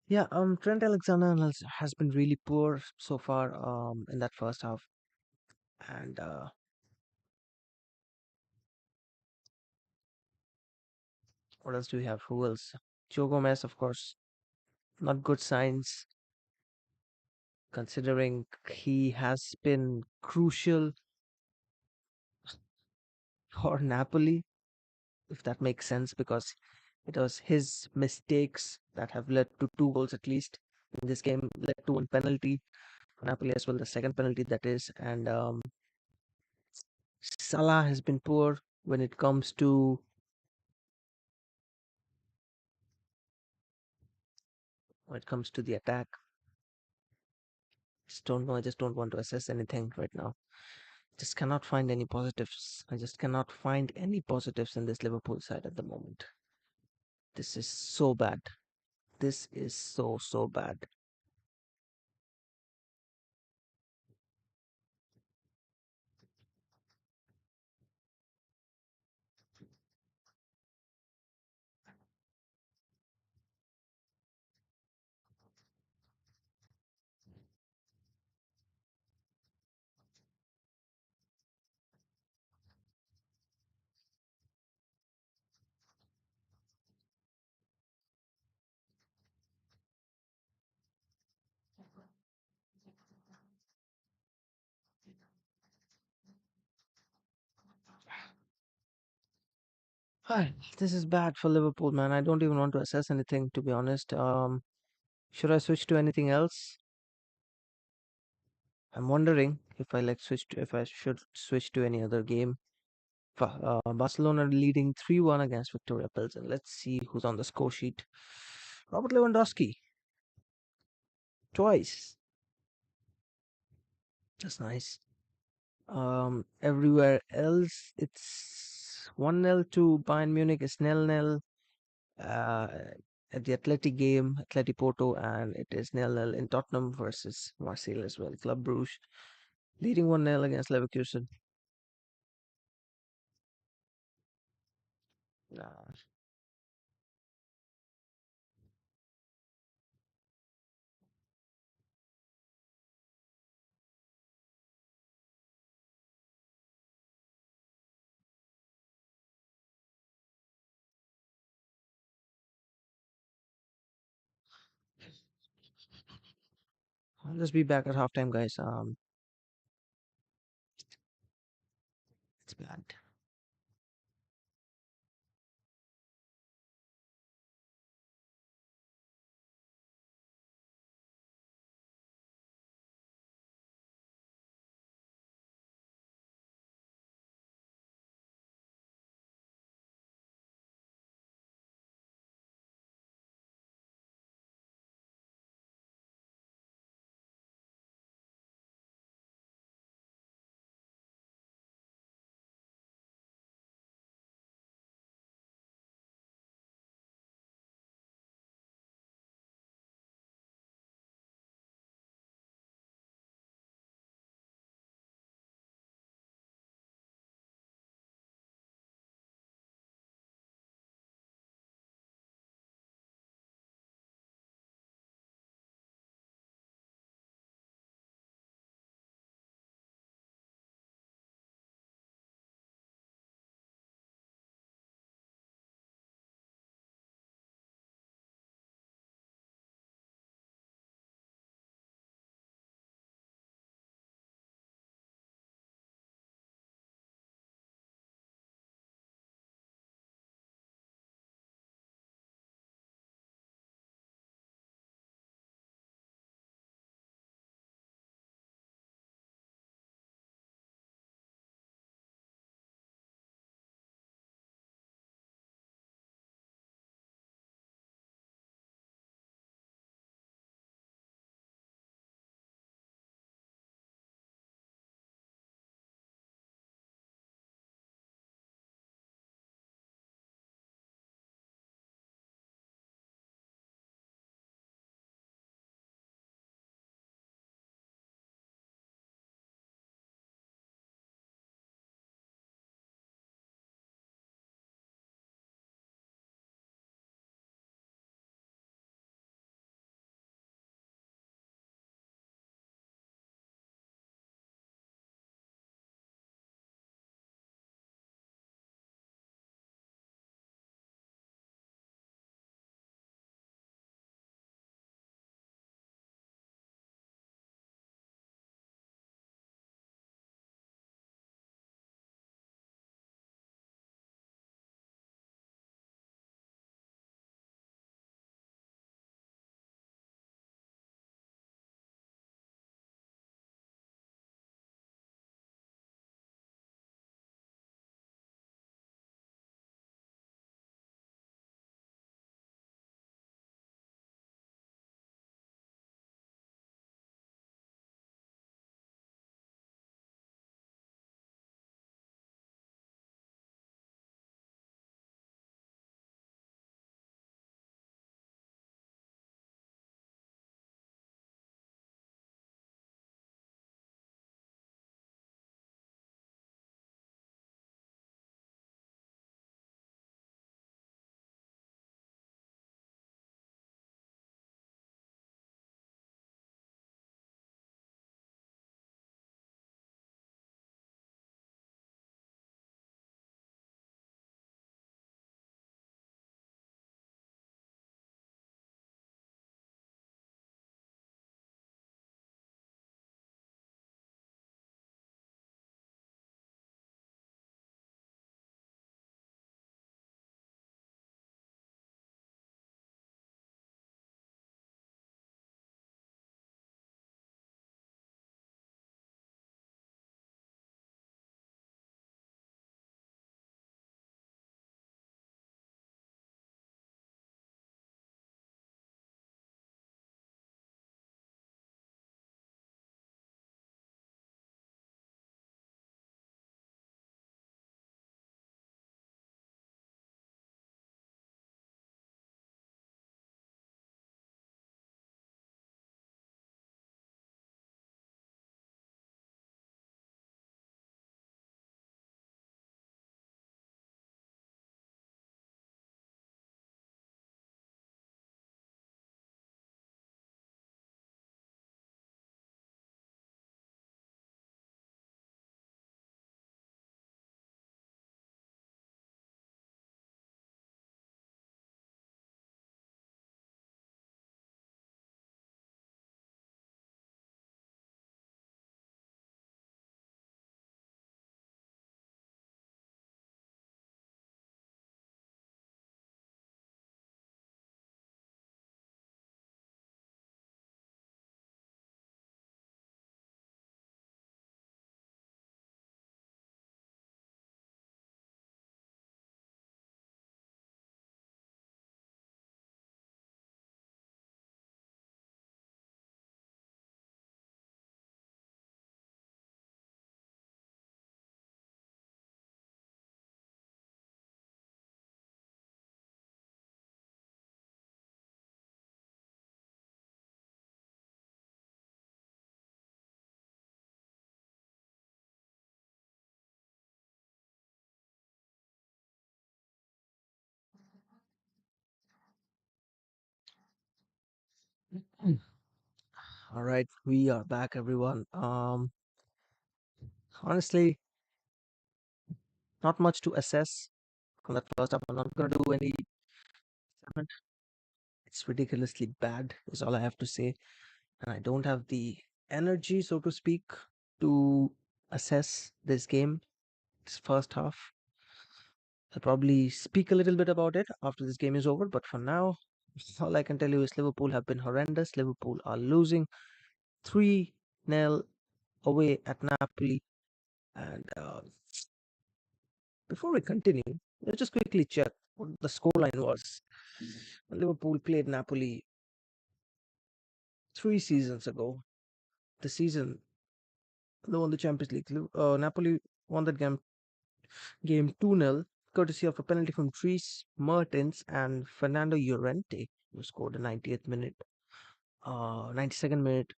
Yeah, Trent Alexander has been really poor so far in that first half. And what else do we have? Who else? Joe Gomez, of course. Not good signs considering he has been crucial for Napoli, if that makes sense, because it was his mistakes that have led to two goals at least in this game, led to one penalty for Napoli as well, the second penalty that is. And Salah has been poor when it comes to the attack. Just don't know. I just don't want to assess anything right now. Just cannot find any positives. I just cannot find any positives in this Liverpool side at the moment. This is so bad. This is so bad. This is bad for Liverpool, man. I don't even want to assess anything, to be honest. Should I switch to anything else? I'm wondering if I should switch to any other game. Barcelona leading 3-1 against Victoria Pilsen. Let's see who's on the score sheet. Robert Lewandowski, twice. That's nice. Everywhere else, it's 1-0 to Bayern Munich. It's 0-0 uh, at the Athletic game, Atleti Porto, and it is 0-0 in Tottenham versus Marseille as well. Club Brugge leading 1-0 against Leverkusen. Uh, I'll just be back at halftime, guys. It's bad. All right, we are back, everyone. Honestly, not much to assess from that first half. I'm not gonna do any segment. It's ridiculously bad, is all I have to say, and I don't have the energy, so to speak, to assess this game, this first half. I'll probably speak a little bit about it after this game is over, but for now, all I can tell you is Liverpool have been horrendous. Liverpool are losing 3-0 away at Napoli, and before we continue, let's just quickly check what the scoreline was. Liverpool played Napoli 3 seasons ago. The season they won the Champions League. Napoli won that game 2-0, courtesy of a penalty from Dries Mertens and Fernando Llorente, who scored the 90th minute, 92nd minute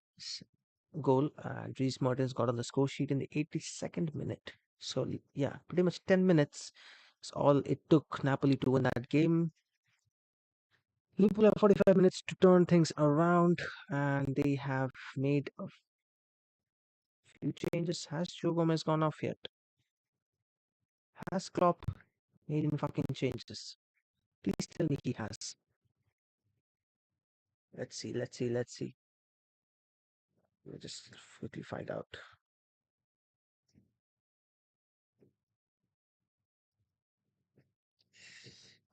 goal. Dries Mertens got on the score sheet in the 82nd minute. So yeah, pretty much 10 minutes is all it took Napoli to win that game. Liverpool have 45 minutes to turn things around, and they have made a few changes. Has Joe Gomez gone off yet? Has Klopp made any fucking changes? Please tell me he has. Let's see, let's see, let's see. We'll just quickly find out.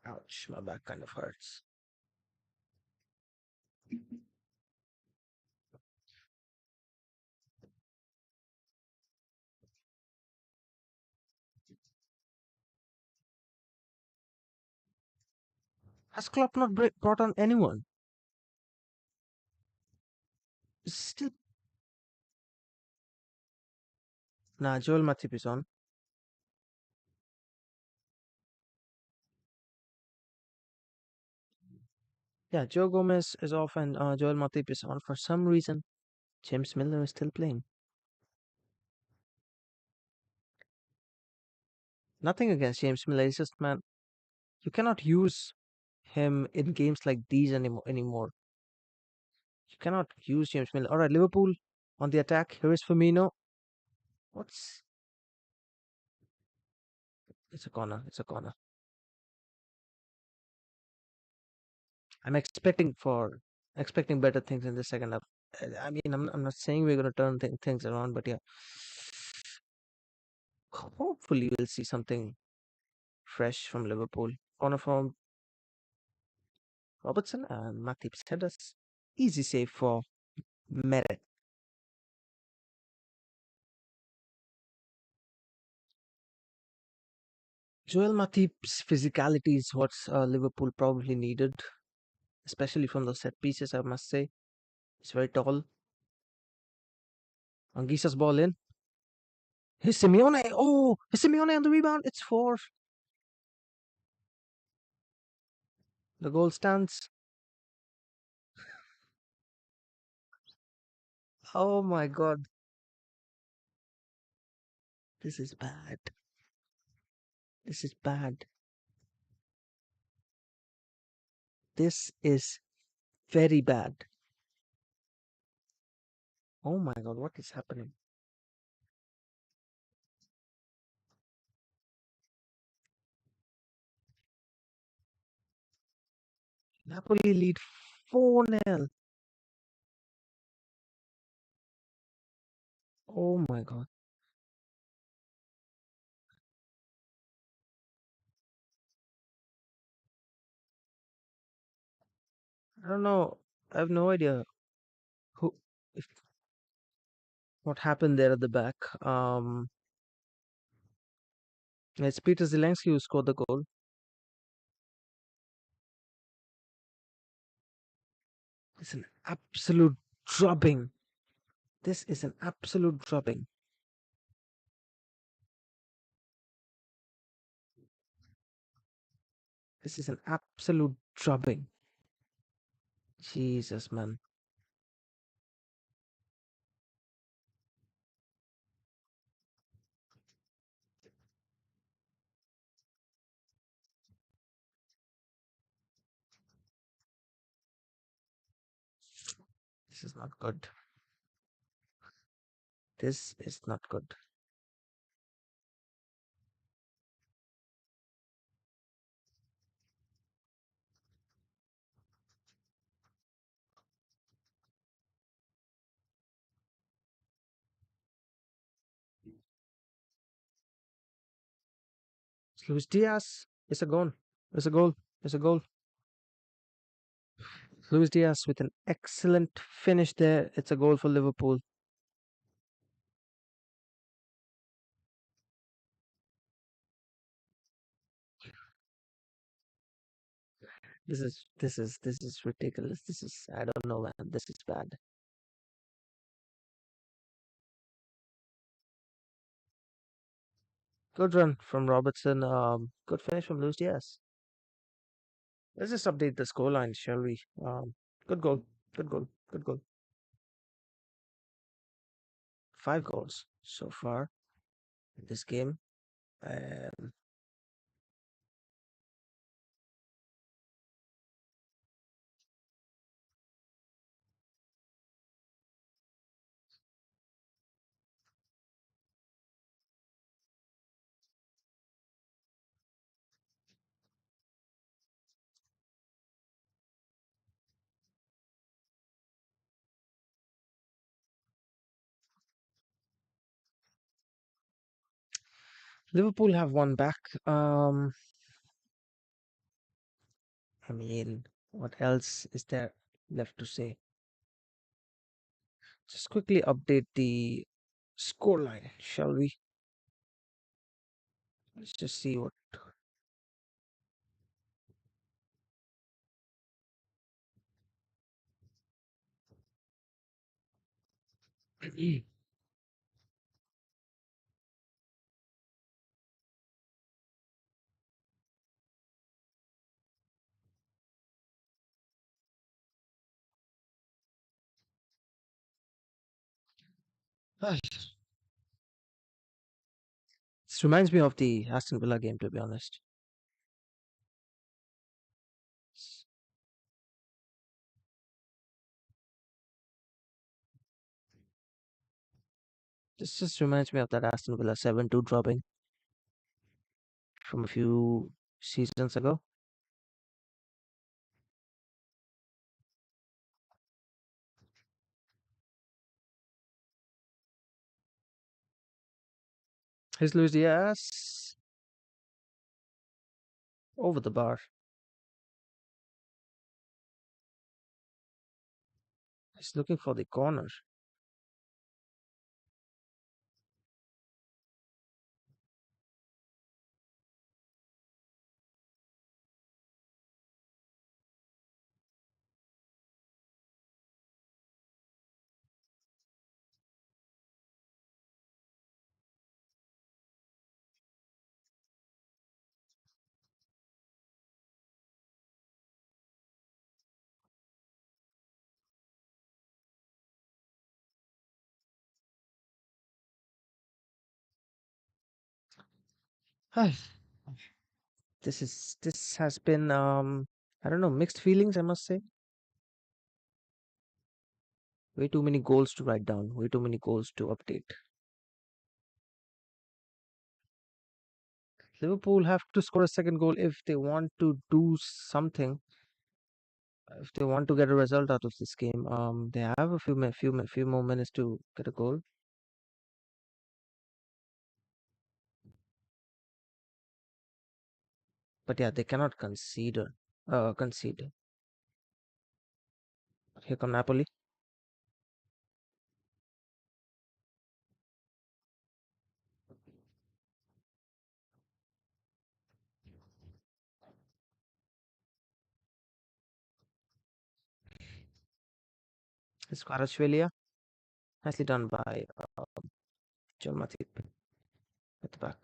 Ouch, my back kind of hurts. Has Klopp not brought on anyone? Still, nah, Joel Matip is on. Yeah, Joe Gomez is off and Joel Matip is on. For some reason, James Milner is still playing. Nothing against James Milner. It's just, man, you cannot use him in games like these anymore. You cannot use James Milner. All right, Liverpool on the attack. Here is Firmino. What's It's a corner. It's a corner. I'm expecting better things in the second half. I mean, I'm not saying we're gonna turn things around, but yeah, hopefully we'll see something fresh from Liverpool. Corner from Robertson and Matip Sedas. Easy save for Meret. Joel Matip's physicality is what Liverpool probably needed, especially from the set pieces. I must say, he's very tall. Anguissa's ball in. Here's Simeone. Oh, here's Simeone on the rebound. It's four. The goal stands. Oh my god. This is bad. This is bad. This is very bad. Oh my god, what is happening? Napoli lead 4-0. Oh my god. I don't know. I have no idea who if what happened there at the back. It's Peter Zelensky who scored the goal. It's an absolute drubbing. This is an absolute drubbing. This is an absolute drubbing. Jesus, man. This is not good. This is not good. Luis Diaz. It's a goal. It's a goal. It's a goal. Luis Diaz with an excellent finish there. It's a goal for Liverpool. This is ridiculous. This is I don't know, man. This is bad. Good run from Robertson. Good finish from Luis Diaz. Let's just update the scoreline, shall we? Good goal. Good goal. Good goal. 5 goals so far in this game. Um, Liverpool have won back. I mean, what else is there left to say? Just quickly update the scoreline, shall we? Let's just see what. Ah, this reminds me of the Aston Villa game, to be honest. This just reminds me of that Aston Villa 7-2 dropping from a few seasons ago. Here's Luis Diaz over the bar. He's looking for the corner. Hi. This has been I don't know, mixed feelings, I must say. Way too many goals to write down, way too many goals to update. Liverpool have to score a second goal if they want to do something, if they want to get a result out of this game. They have a few more minutes to get a goal. But yeah, they cannot concede. Concede. Here come Napoli. It's Kvaratskhelia. Nicely done by John Matip at the back.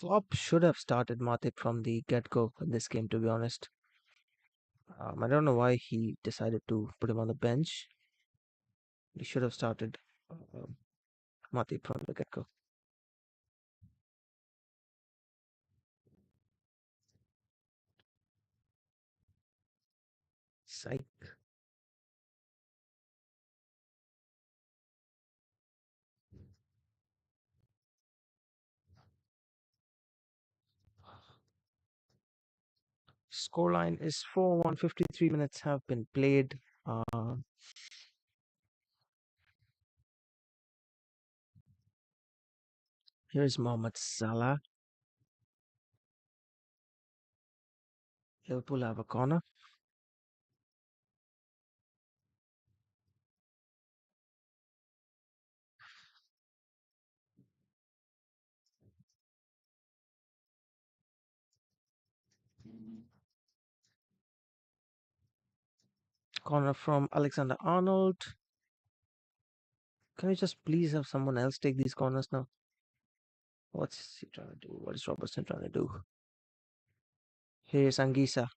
Klopp should have started Matip from the get-go in this game, to be honest. I don't know why he decided to put him on the bench. He should have started Matip from the get-go. Psych. Scoreline is 4-1. 53 minutes have been played. Here's Mohamed Salah. Liverpool have a corner. Corner from Alexander Arnold. Can we just please have someone else take these corners now? What's he trying to do? What is Robertson trying to do? Here's Angisa.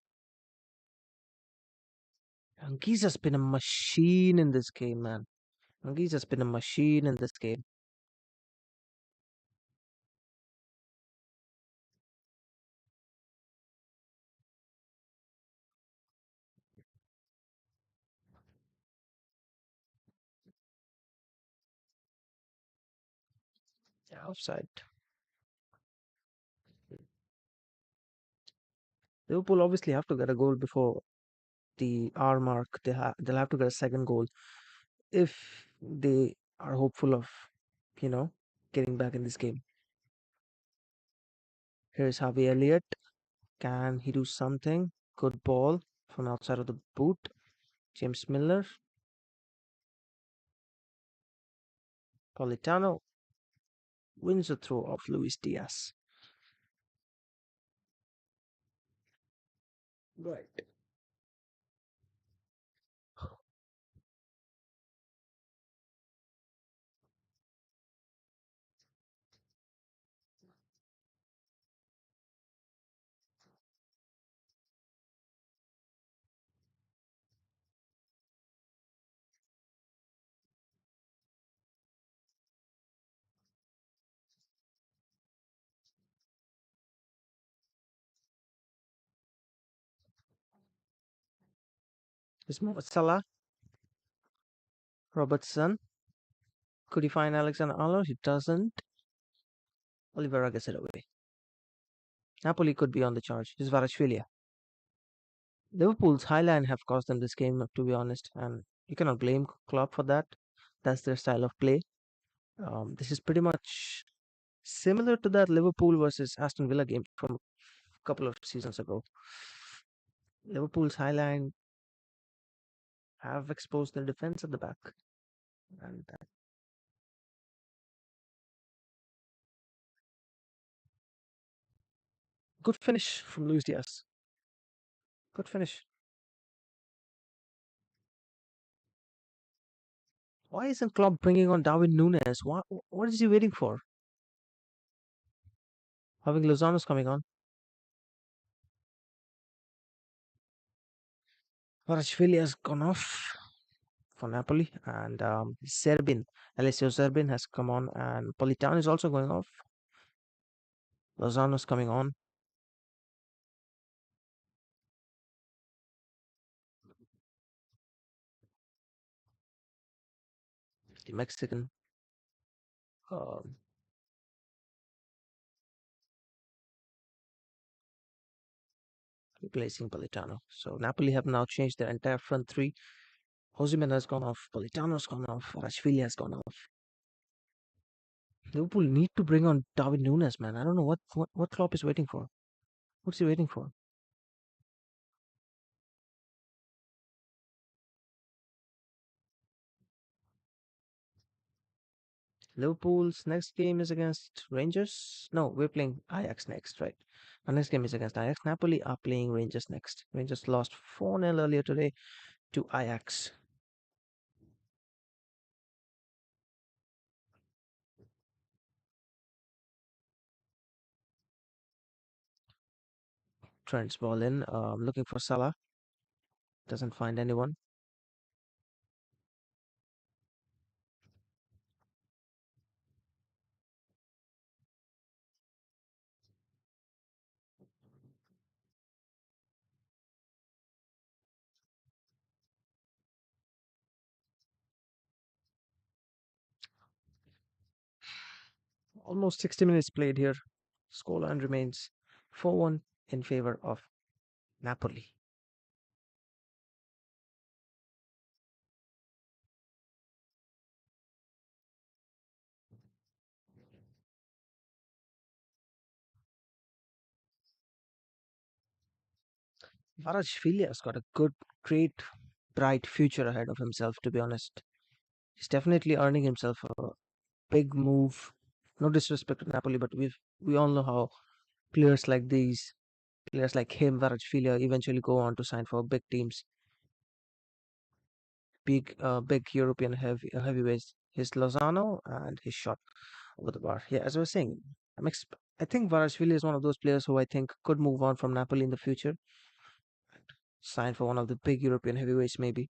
Angisa's been a machine in this game, man. Angisa's been a machine in this game. Yeah, offside. Liverpool obviously have to get a goal before the hour mark. They'll have to get a second goal if they are hopeful of, you know, getting back in this game. Here's Harvey Elliott. Can he do something? Good ball from outside of the boot. James Miller. Politano wins the throw of Luis Diaz. Right. It's Mohamed Salah. Robertson. Could he find Alexander Arnold? He doesn't. Oliveira gets it away. Napoli could be on the charge. It's Varashvilia. Liverpool's high line have cost them this game, to be honest, and you cannot blame Klopp for that. That's their style of play. This is pretty much similar to that Liverpool versus Aston Villa game from a couple of seasons ago. Liverpool's high line have exposed their defense at the back, and good finish from Luis Diaz. Good finish. Why isn't Klopp bringing on Darwin Nunes? What is he waiting for? Having Lozano's coming on. Varashvili has gone off for Napoli, and Alessio Serbin has come on, and Politano is also going off. Lozano's coming on. The Mexican um, replacing Politano. So Napoli have now changed their entire front three. Osimhen has gone off. Politano's gone off. Varashvili has gone off. Liverpool need to bring on Darwin Nunes, man. I don't know what Klopp is waiting for. What's he waiting for? Liverpool's next game is against Rangers. No, we're playing Ajax next, right? Our next game is against Ajax. Napoli are playing Rangers next. Rangers lost 4-0 earlier today to Ajax. Trent's ball in, looking for Salah. Doesn't find anyone. Almost 60 minutes played here. Scoreline remains 4-1 in favor of Napoli. Varashvilia's got a good, great, bright future ahead of himself, to be honest. He's definitely earning himself a big move. No disrespect to Napoli, but we all know how players like these, players like him, Varashvilia, eventually go on to sign for big teams, big European heavyweights. His Lozano and his shot over the bar. Yeah, as I was saying, I think Varashvili is one of those players who I think could move on from Napoli in the future, sign for one of the big European heavyweights maybe.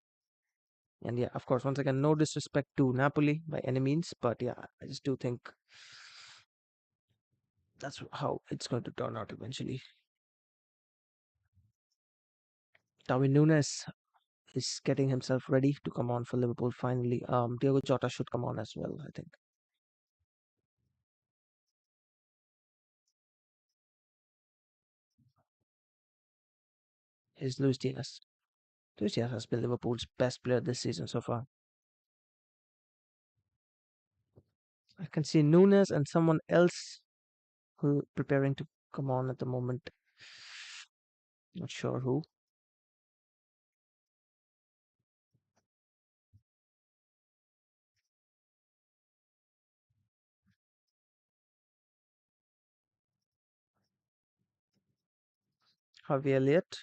And yeah, of course, once again, no disrespect to Napoli by any means, but yeah, I just do think that's how it's going to turn out eventually. Darwin Nunes is getting himself ready to come on for Liverpool finally. Diego Jota should come on as well, I think. Here's Luis Diaz. Luis Diaz has been Liverpool's best player this season so far. I can see Nunes and someone else who preparing to come on at the moment. Not sure who. Harvey Elliott.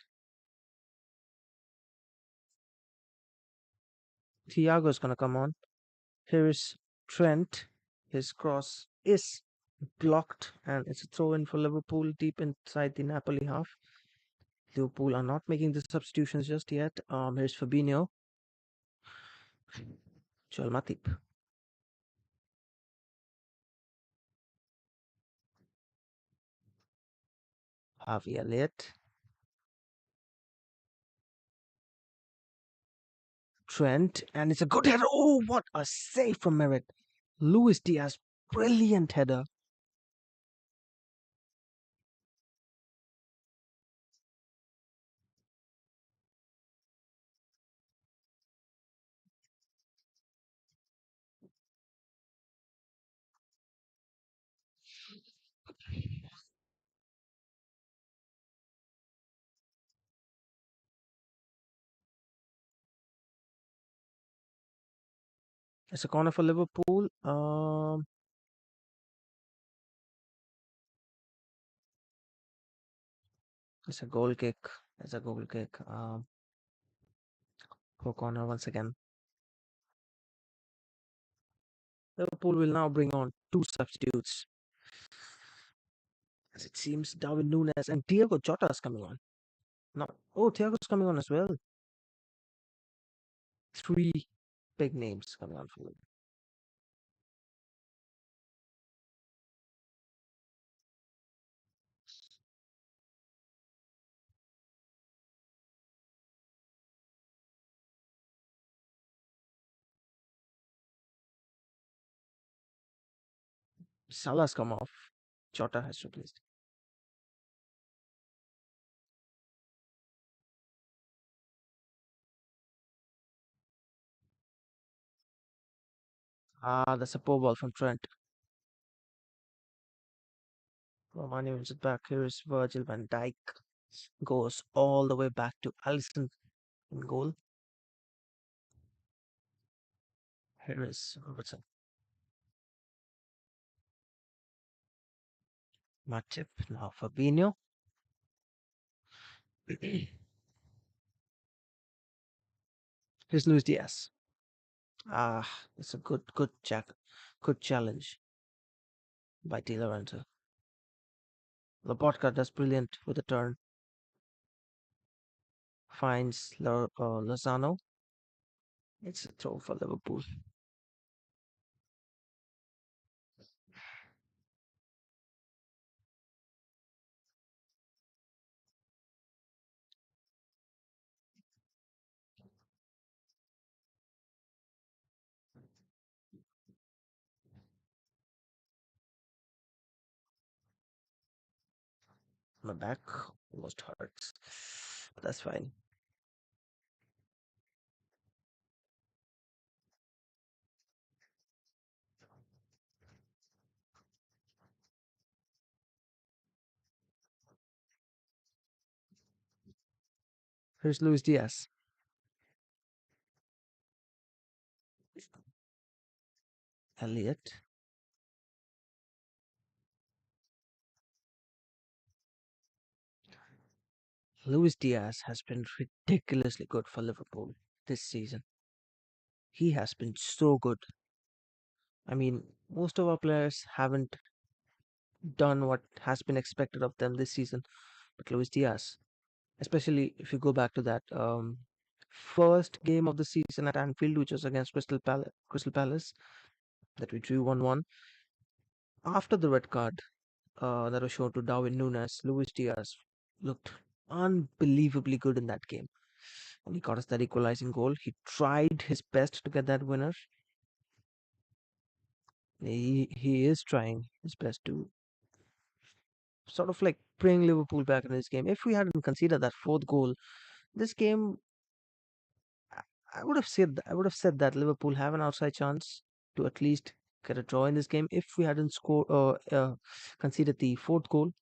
Thiago's gonna come on. Here is Trent. His cross is blocked and it's a throw in for Liverpool deep inside the Napoli half. Liverpool are not making the substitutions just yet. Here's Fabinho. Joel Matip. Harvey Elliott. Trent. And it's a good header. Oh, what a save from Merritt. Luis Diaz. Brilliant header. It's a corner for Liverpool. It's a goal kick. It's a goal kick. For corner once again. Liverpool will now bring on two substitutes. As it seems, Darwin Nunes and Diego Jota is coming on. No, oh, Thiago's coming on as well. Three big names coming on for Liverpool. Salah's come off. Jota has replaced. Ah, that's a poor ball from Trent. Romani wins it back. Here is Virgil van Dijk. Goes all the way back to Alisson in goal. Here is Robertson. Matip. Now Fabinho. Here's Luis Diaz. Ah, it's a good challenge by Di Lorenzo. Lobotka does brilliant with a turn. finds Lozano. It's a throw for Liverpool. My back almost hurts. But that's fine. Here's Luis Diaz. Elliot. Luis Diaz has been ridiculously good for Liverpool this season. He has been so good. I mean, most of our players haven't done what has been expected of them this season, but Luis Diaz, especially if you go back to that first game of the season at Anfield, which was against Crystal Palace, that we drew 1-1. After the red card that was shown to Darwin Nunes, Luis Diaz looked unbelievably good in that game. And he got us that equalizing goal. He tried his best to get that winner. He is trying his best to sort of like bring Liverpool back in this game. If we hadn't conceded that fourth goal, this game, I would have said that Liverpool have an outside chance to at least get a draw in this game if we hadn't conceded the fourth goal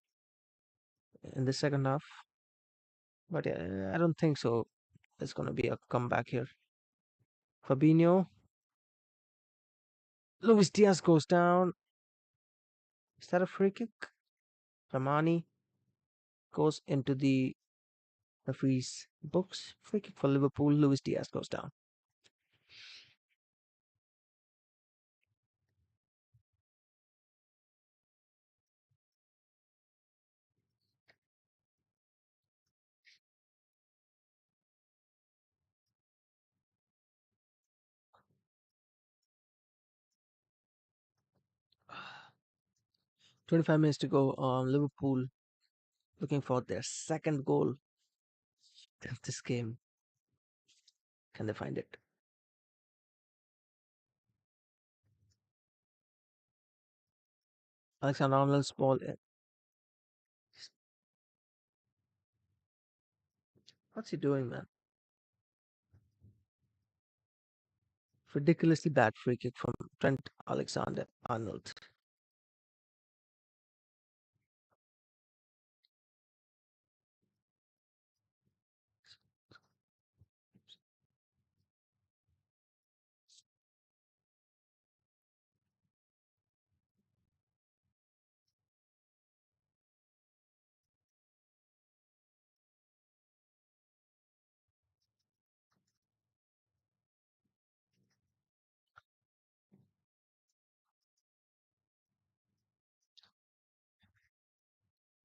in the second half. But yeah, I don't think so. There's gonna be a comeback here. Fabinho, Luis Diaz goes down. Is that a free kick? Ramani goes into the referee's books. Free kick for Liverpool. Luis Diaz goes down. 25 minutes to go. Liverpool looking for their second goal of this game. Can they find it? Alexander Arnold's ball. What's he doing, man? Ridiculously bad free kick from Trent Alexander Arnold.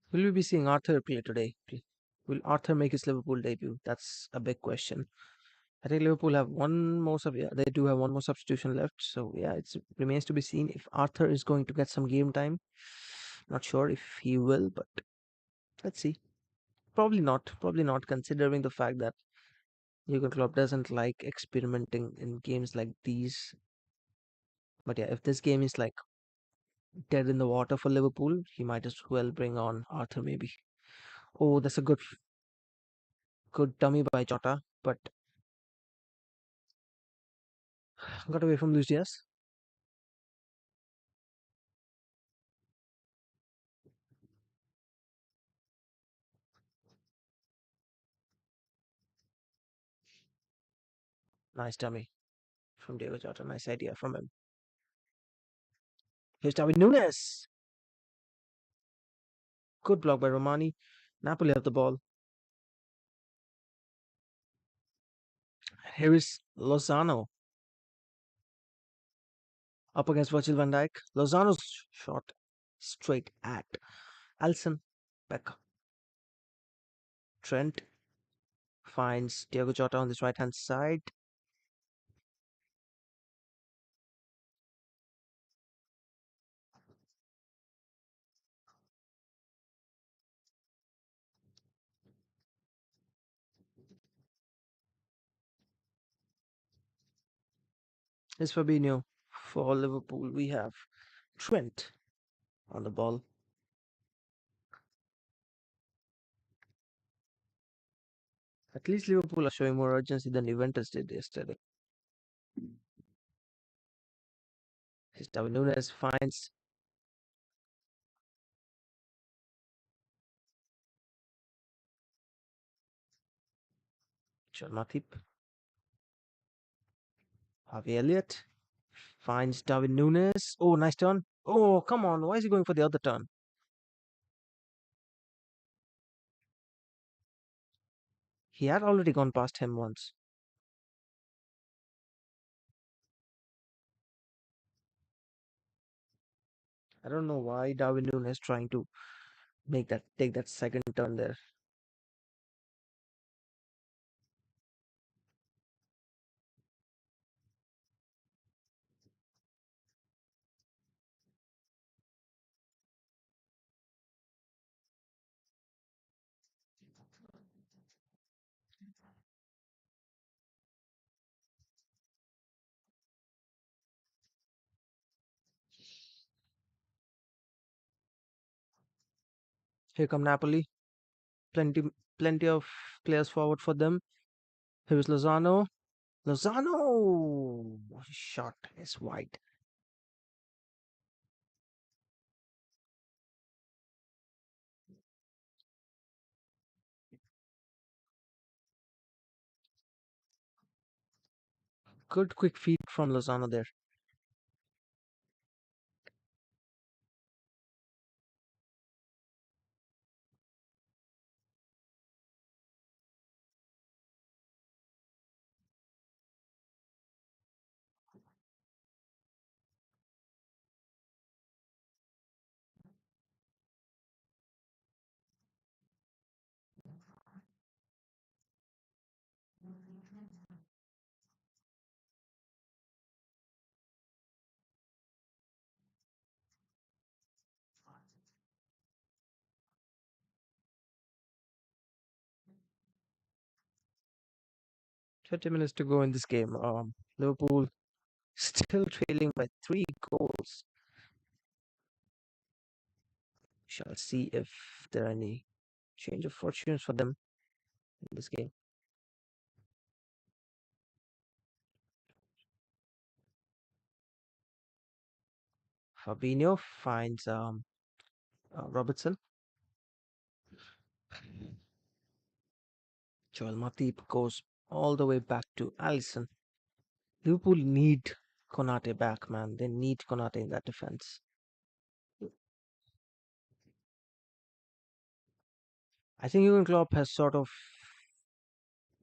'Will we be seeing Arthur play today? Will Arthur make his Liverpool debut? That's a big question. I think Liverpool have one more yeah, they do have one more substitution left. So yeah, it remains to be seen if Arthur is going to get some game time. Not sure if he will, but let's see. Probably not. Probably not, considering the fact that Jurgen Klopp doesn't like experimenting in games like these. But yeah, if this game is like dead in the water for Liverpool, he might as well bring on Arthur maybe. Oh, that's a good dummy by Jota, but got away from Luis Diaz. Nice dummy from Diego Jota. Nice idea from him. Here's Darwin Nunes. Good block by Romani. Napoli have the ball. Here is Lozano up against Virgil van Dijk. Lozano's shot straight at Alisson, Becker, Trent, finds Diego Jota on this right hand side. Is Fabinho for Liverpool. We have Trent on the ball. At least Liverpool are showing more urgency than Juventus did yesterday. Darwin Nunes finds John Matip. Harvey Elliott finds Darwin Nunes. Oh, nice turn. Oh, come on. Why is he going for the other turn? He had already gone past him once. I don't know why Darwin Nunes trying to take that second turn there. Here come Napoli. Plenty plenty of players forward for them. Here is Lozano. Lozano! What a shot is wide. Good quick feed from Lozano there. Thirty minutes to go in this game. Liverpool still trailing by 3 goals. Shall see if there are any change of fortunes for them in this game. Fabinho finds Robertson. Joel Matip goes all the way back to Alisson. Liverpool need Konate back, man. They need Konate in that defense. I think Jurgen Klopp has sort of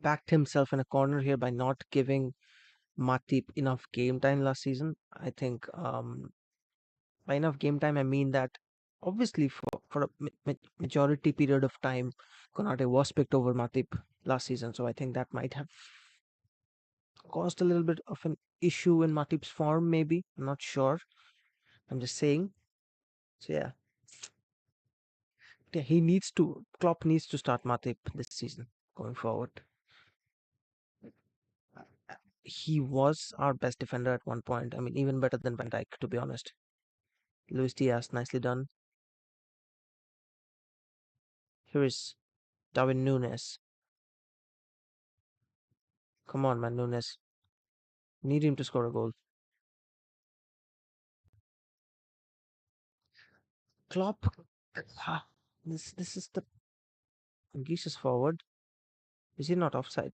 backed himself in a corner here by not giving Matip enough game time last season. I think by enough game time, I mean that obviously for a majority period of time, Konate was picked over Matip last season. So I think that might have caused a little bit of an issue in Matip's form, maybe. I'm not sure. I'm just saying. So yeah, Klopp needs to start Matip this season going forward. He was our best defender at one point. I mean, even better than Van Dijk, to be honest. Luis Diaz, nicely done. Here is Darwin Nunes. Come on, man, Nunes. Need him to score a goal. Klopp. Ah, this is the Geese forward. Is he not offside?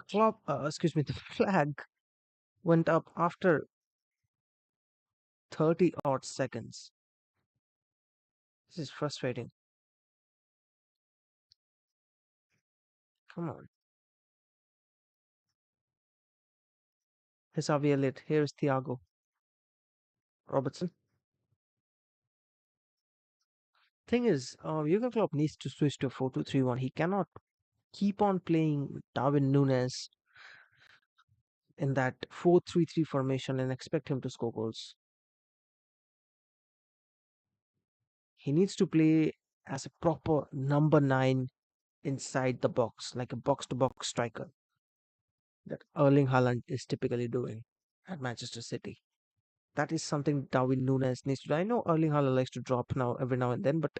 The flag went up after 30 odd seconds. This is frustrating. Come on. Here's Javier Lit. Here's Thiago Robertson. Thing is, Jurgen Klopp needs to switch to 4-2-3-1. He cannot keep on playing Darwin Nunes in that 4-3-3 formation and expect him to score goals. He needs to play as a proper number 9 inside the box, like a box to box striker that Erling Haaland is typically doing at Manchester City. That is something Darwin Nunes needs to do. I know Erling Haaland likes to drop now every now and then, but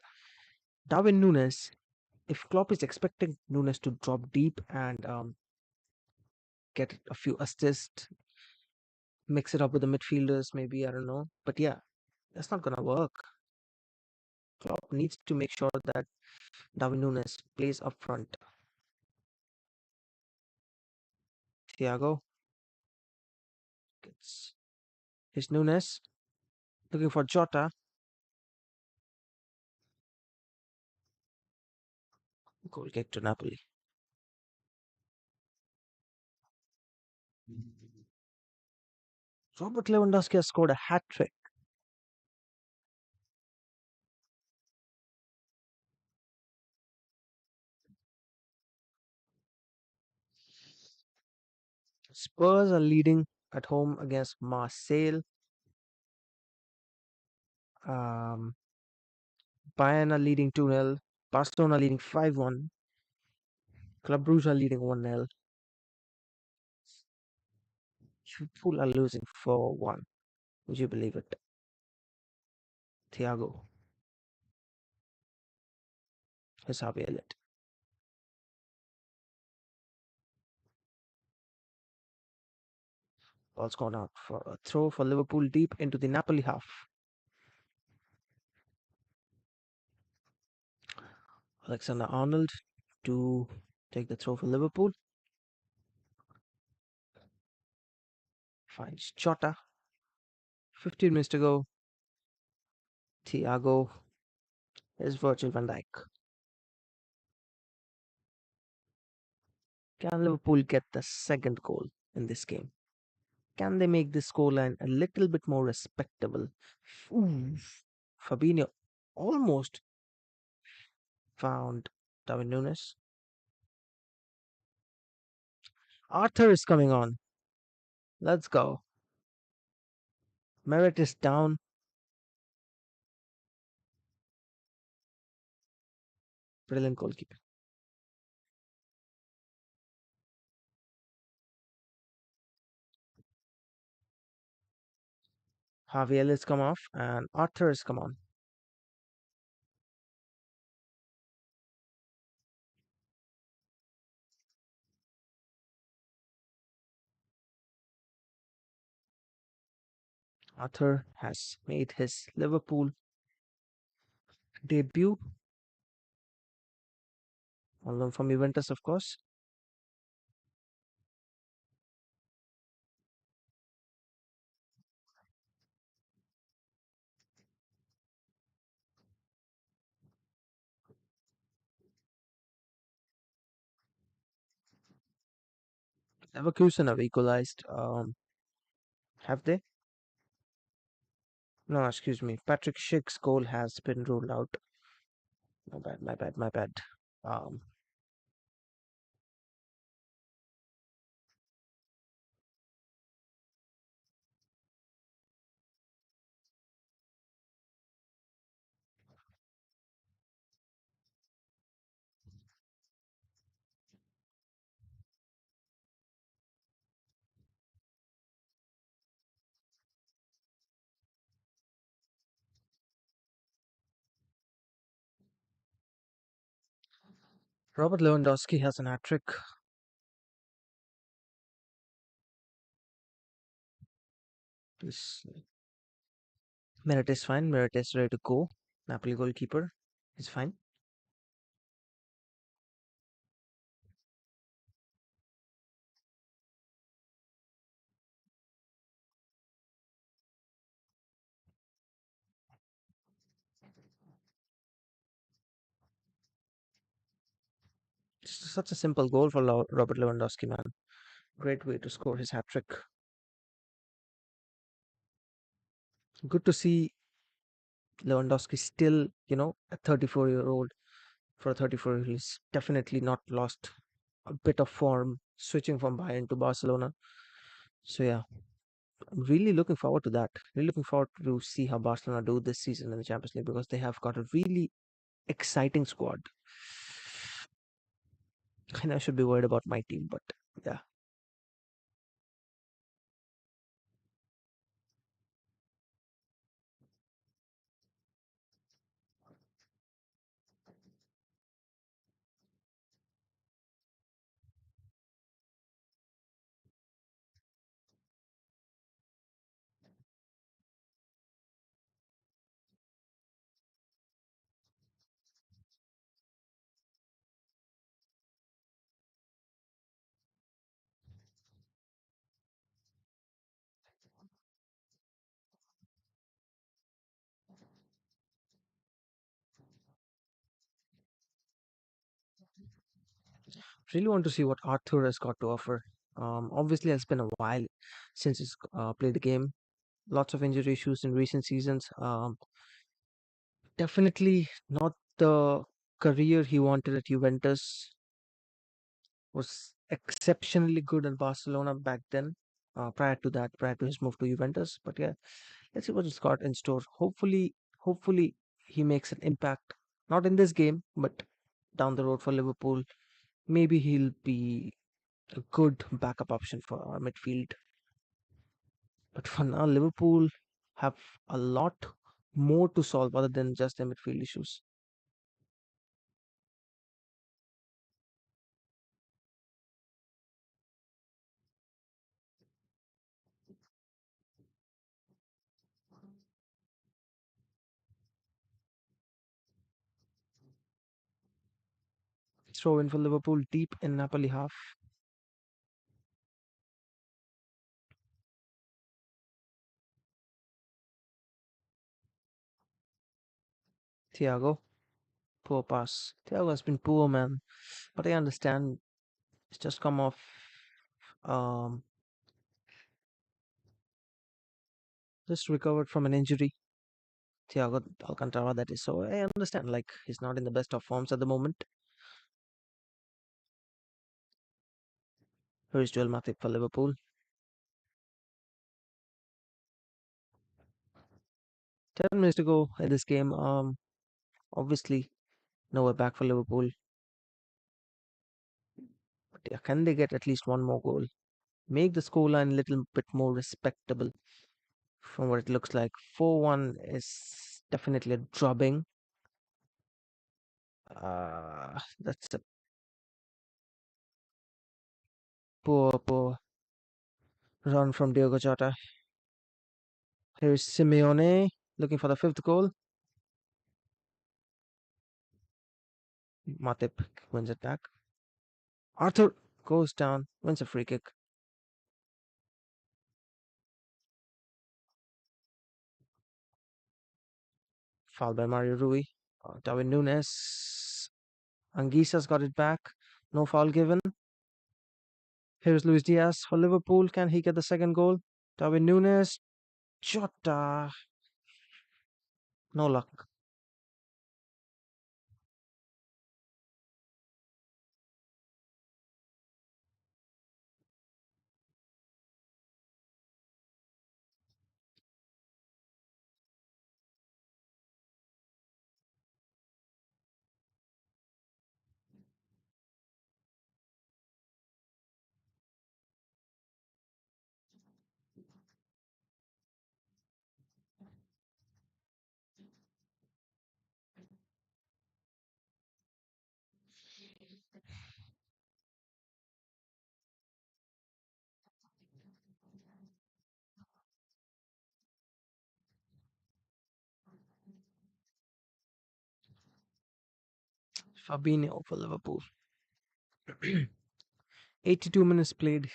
Darwin Nunes, if Klopp is expecting Nunes to drop deep and get a few assists, mix it up with the midfielders, maybe, I don't know. But yeah, that's not going to work. Klopp needs to make sure that Darwin Nunes plays up front. Thiago gets his Nunes looking for Jota. Goal kick to Napoli. Robert Lewandowski has scored a hat trick. Spurs are leading at home against Marseille. Um, Bayern are leading 2-0. Barcelona leading 5-1. Club Brugge are leading 1-0. Liverpool are losing 4-1. Would you believe it? Thiago. Here's Harvey Elliott. Ball's gone out for a throw for Liverpool deep into the Napoli half. Alexander Arnold to take the throw for Liverpool. Finds Jota. 15 minutes to go. Thiago is Virgil van Dijk. Can Liverpool get the second goal in this game? Can they make this scoreline a little bit more respectable? Ooh, Fabinho almost found Darwin Nunes. Arthur is coming on. Let's go. Merritt is down. Brilliant goalkeeper. Javier has come off and Arthur has come on. Arthur has made his Liverpool debut. On loan from Juventus, of course. Leverkusen have equalized. Have they? No, excuse me. Patrick Schick's goal has been ruled out. My bad, my bad, my bad. Um, Robert Lewandowski has an hat trick. This Merit is fine. Merit is ready to go. Napoli goalkeeper is fine. such a simple goal for Robert Lewandowski, man. Great way to score his hat trick. Good to see Lewandowski still, a 34-year-old. For a 34, he's definitely not lost a bit of form switching from Bayern to Barcelona. So yeah, I'm really looking forward to that. Really looking forward to see how Barcelona do this season in the Champions League because they have got a really exciting squad. And I should be worried about my team, but yeah. Really want to see what Arthur has got to offer. Obviously, it's been a while since he's played the game. Lots of injury issues in recent seasons. Definitely not the career he wanted at Juventus. Was exceptionally good in Barcelona back then. Prior to that, prior to his move to Juventus. But yeah, let's see what he's got in store. Hopefully, he makes an impact. Not in this game, but down the road for Liverpool. Maybe he'll be a good backup option for our midfield. But for now, Liverpool have a lot more to solve other than just their midfield issues. Throw in for Liverpool deep in Napoli half. Thiago, poor pass. Thiago has been poor, man. But I understand. He's just come off, um, just recovered from an injury. Thiago Alcantara, that is. So I understand. Like he's not in the best of forms at the moment. Here is Joel Matip for Liverpool. 10 minutes to go in this game. Obviously, nowhere back for Liverpool. But yeah, can they get at least one more goal? Make the scoreline a little bit more respectable from what it looks like. 4-1 is definitely a drubbing. That's a poor run from Diogo Jota. Here's Simeone looking for the fifth goal. Matip wins it back. Arthur goes down, wins a free kick. Foul by Mario Rui. Darwin Nunes. Anguissa's got it back. No foul given. Here's Luis Diaz for Liverpool. Can he get the second goal? Darwin Nunes. Jota. No luck. Fabinho for Liverpool. 82 minutes played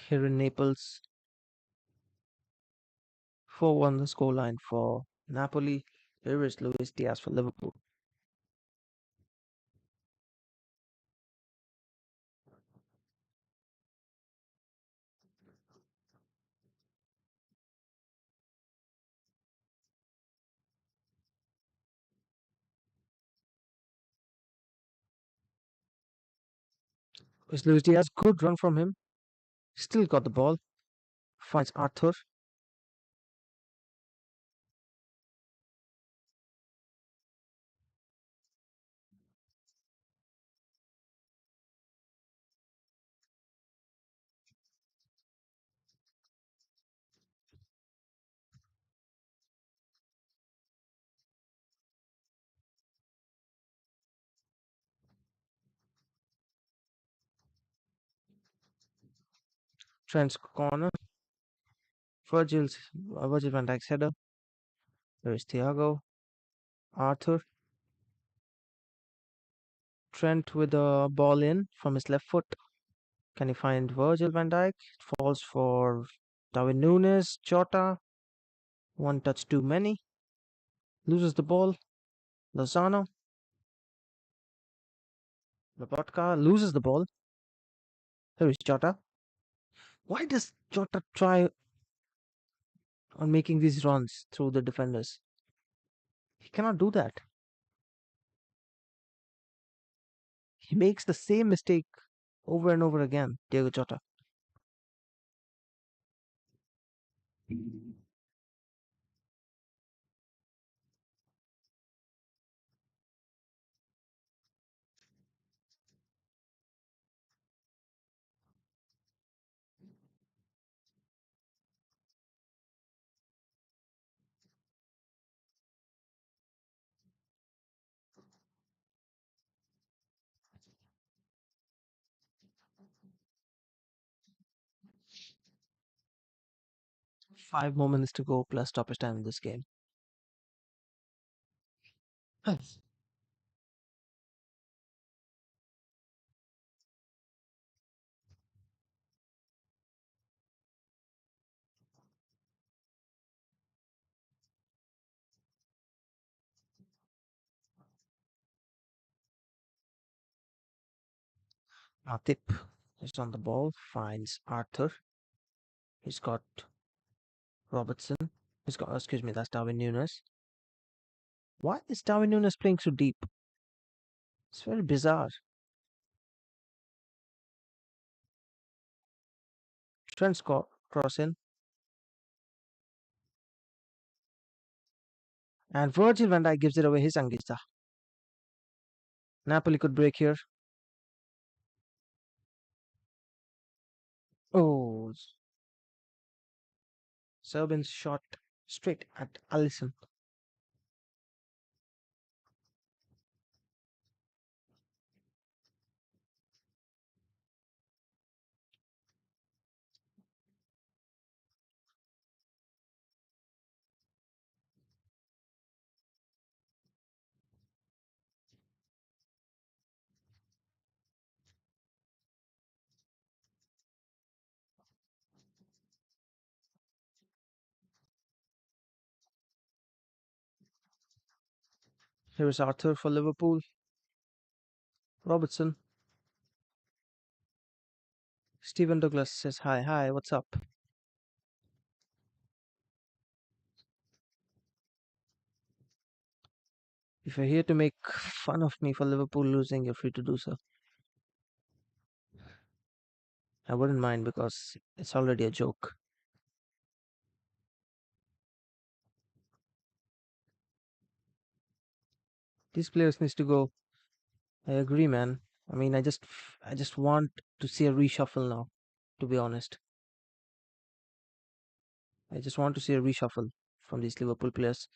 here in Naples. 4-1 the scoreline for Napoli. Here is Luis Diaz for Liverpool. Is Luis Diaz? Good run from him. Still got the ball. Finds Arthur. Trent's corner. Virgil van Dijk's header. There is Thiago. Arthur. Trent with the ball in from his left foot. Can he find Virgil van Dijk? It falls for Darwin Nunes. Jota. One touch too many. Loses the ball. Lozano. Lobotka loses the ball. Here is Jota. Why does Jota try on making these runs through the defenders? He cannot do that. He makes the same mistake over and over again, Diego Jota. Five more minutes to go plus stoppage time in this game. Matip is on the ball, finds Arthur. He's got Robertson. He's got, excuse me, that's Darwin Nunes. Why is Darwin Nunes playing so deep? It's very bizarre. Trent cross in. And Virgil van Dijk gives it away his Anguissa. Napoli could break here. Oh, Serbian's shot straight at Alisson. Here is Arthur for Liverpool. Robertson. Stephen Douglas says hi. Hi, what's up? If you're here to make fun of me for Liverpool losing, you're free to do so. I wouldn't mind because it's already a joke. These players needs to go. I agree, man. I mean, I just want to see a reshuffle now, to be honest. I just want to see a reshuffle from these Liverpool players.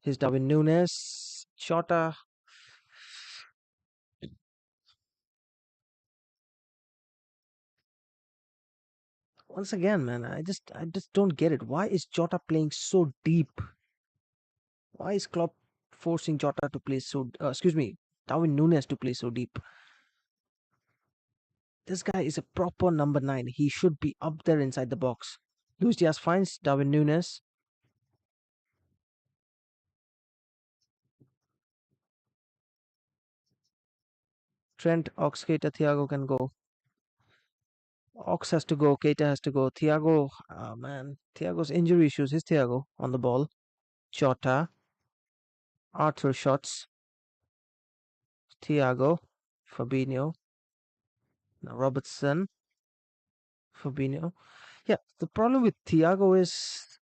Here's Darwin Nunes, Shota. Once again, man, I just don't get it. Why is Jota playing so deep? Why is Klopp forcing Jota to play so? Excuse me, Darwin Nunes to play so deep? This guy is a proper number 9. He should be up there inside the box. Luis Diaz finds Darwin Nunes. Trent, Ox, Keita, Thiago can go. Ox has to go. Keita has to go. Thiago, man, Thiago's injury issues. Here's Thiago on the ball. Jota, Arthur shots. Thiago, Fabinho. Now Robertson, Fabinho. Yeah, the problem with Thiago is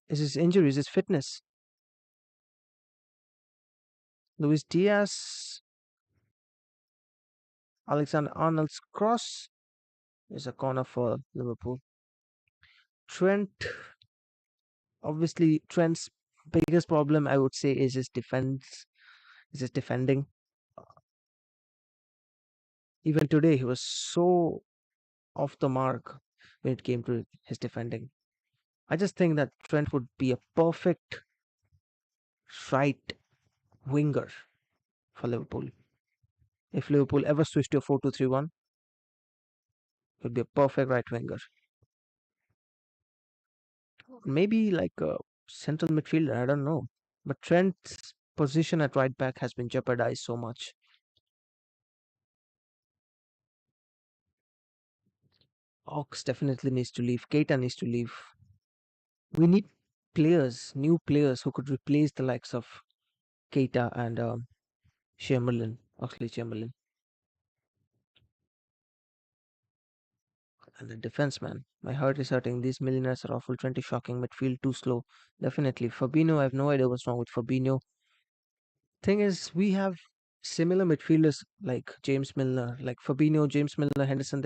his injuries, his fitness. Luis Diaz, Alexander Arnold's cross is a corner for Liverpool. Trent, obviously, Trent's biggest problem, I would say, is his defense, is his defending. Even today, he was so off the mark when it came to his defending. I just think that Trent would be a perfect right winger for Liverpool. If Liverpool ever switched to a 4-2-3-1, he would be a perfect right winger. Maybe like a central midfielder, I don't know. But Trent's position at right back has been jeopardized so much. Ox definitely needs to leave. Keita needs to leave. We need players, new players who could replace the likes of Keita and Chamberlain, Oxley Chamberlain. And the defense, man. My heart is hurting. These millionaires are awful. 20 shocking. Midfield too slow. Definitely. Fabinho, I have no idea what's wrong with Fabinho. Thing is, we have similar midfielders like James Milner, like Fabinho, James Milner, Henderson.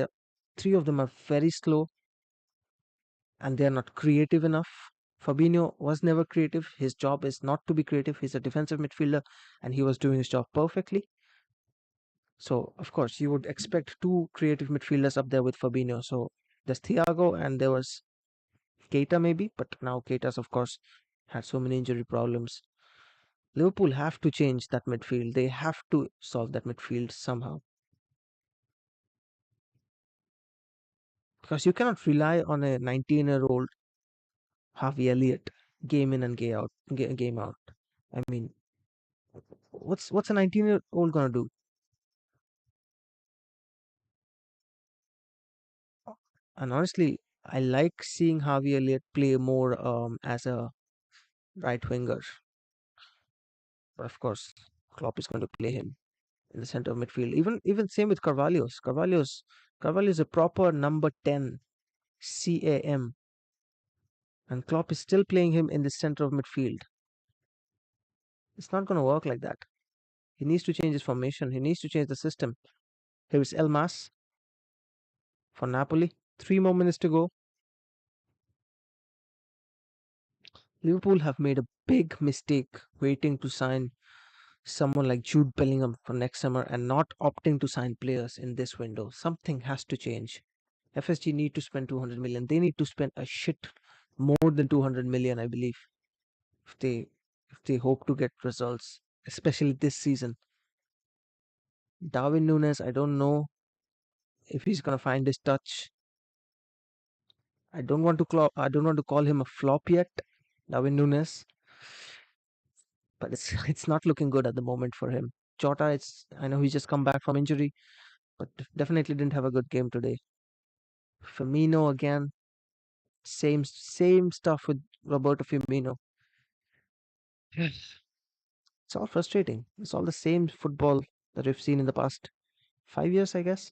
Three of them are very slow and they're not creative enough. Fabinho was never creative. His job is not to be creative. He's a defensive midfielder and he was doing his job perfectly. So, of course, you would expect two creative midfielders up there with Fabinho. So, there's Thiago and there was Keita maybe, but now Keita's, of course, had so many injury problems. Liverpool have to change that midfield. They have to solve that midfield somehow. Because you cannot rely on a 19-year-old Harvey Elliott game in and game out. I mean, what's a 19-year-old gonna do? And honestly, I like seeing Harvey Elliott play more as a right winger. But of course, Klopp is going to play him in the center of midfield. Even same with Carvalho's. Carvalho is a proper number 10 CAM, and Klopp is still playing him in the center of midfield. It's not going to work like that. He needs to change his formation. He needs to change the system. Here is Elmas for Napoli. 3 more minutes to go. Liverpool have made a big mistake waiting to sign someone like Jude Bellingham for next summer and not opting to sign players in this window. Something has to change. FSG need to spend 200 million. They need to spend a shit more than 200 million, I believe, if they hope to get results, especially this season. Darwin Nunes, I don't know if he's gonna find his touch. I don't want to call him a flop yet, Darwin Nunes, but it's it's not looking good at the moment for him. Jota, I know he's just come back from injury, but definitely didn't have a good game today. Firmino again, same stuff with Roberto Firmino. Yes. It's all frustrating. It's all the same football that we've seen in the past 5 years, I guess.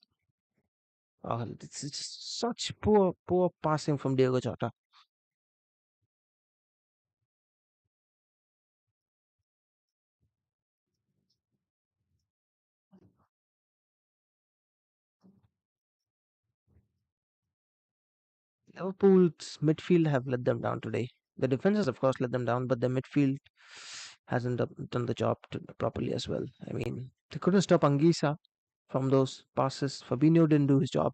It's just such poor passing from Diego Jota. Liverpool's midfield have let them down today. The defense has, of course, let them down, but the midfield hasn't done the job properly as well. I mean, they couldn't stop Anguissa from those passes. Fabinho didn't do his job.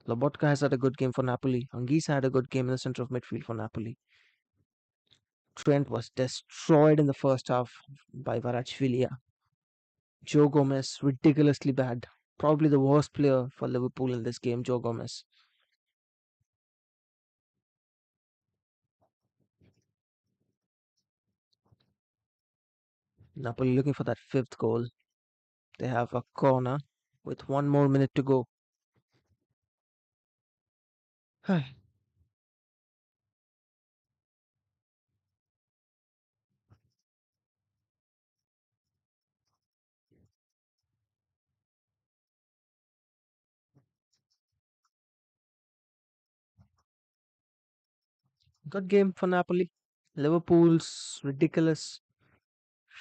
Lobotka has had a good game for Napoli. Anguissa had a good game in the center of midfield for Napoli. Trent was destroyed in the first half by Varachvilia. Joe Gomez, ridiculously bad. Probably the worst player for Liverpool in this game, Joe Gomez. Napoli looking for that fifth goal. They have a corner with 1 more minute to go. Good game for Napoli. Liverpool's ridiculous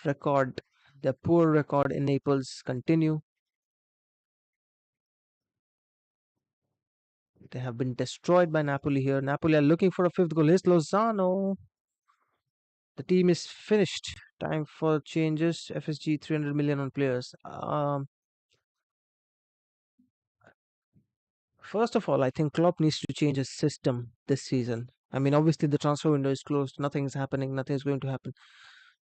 record, their poor record in Naples continue. They have been destroyed by Napoli here. Napoli are looking for a fifth goal. Here's Lozano. The team is finished. Time for changes. FSG 300 million on players. First of all, I think Klopp needs to change his system this season. I mean, obviously the transfer window is closed. Nothing's happening. Nothing's going to happen.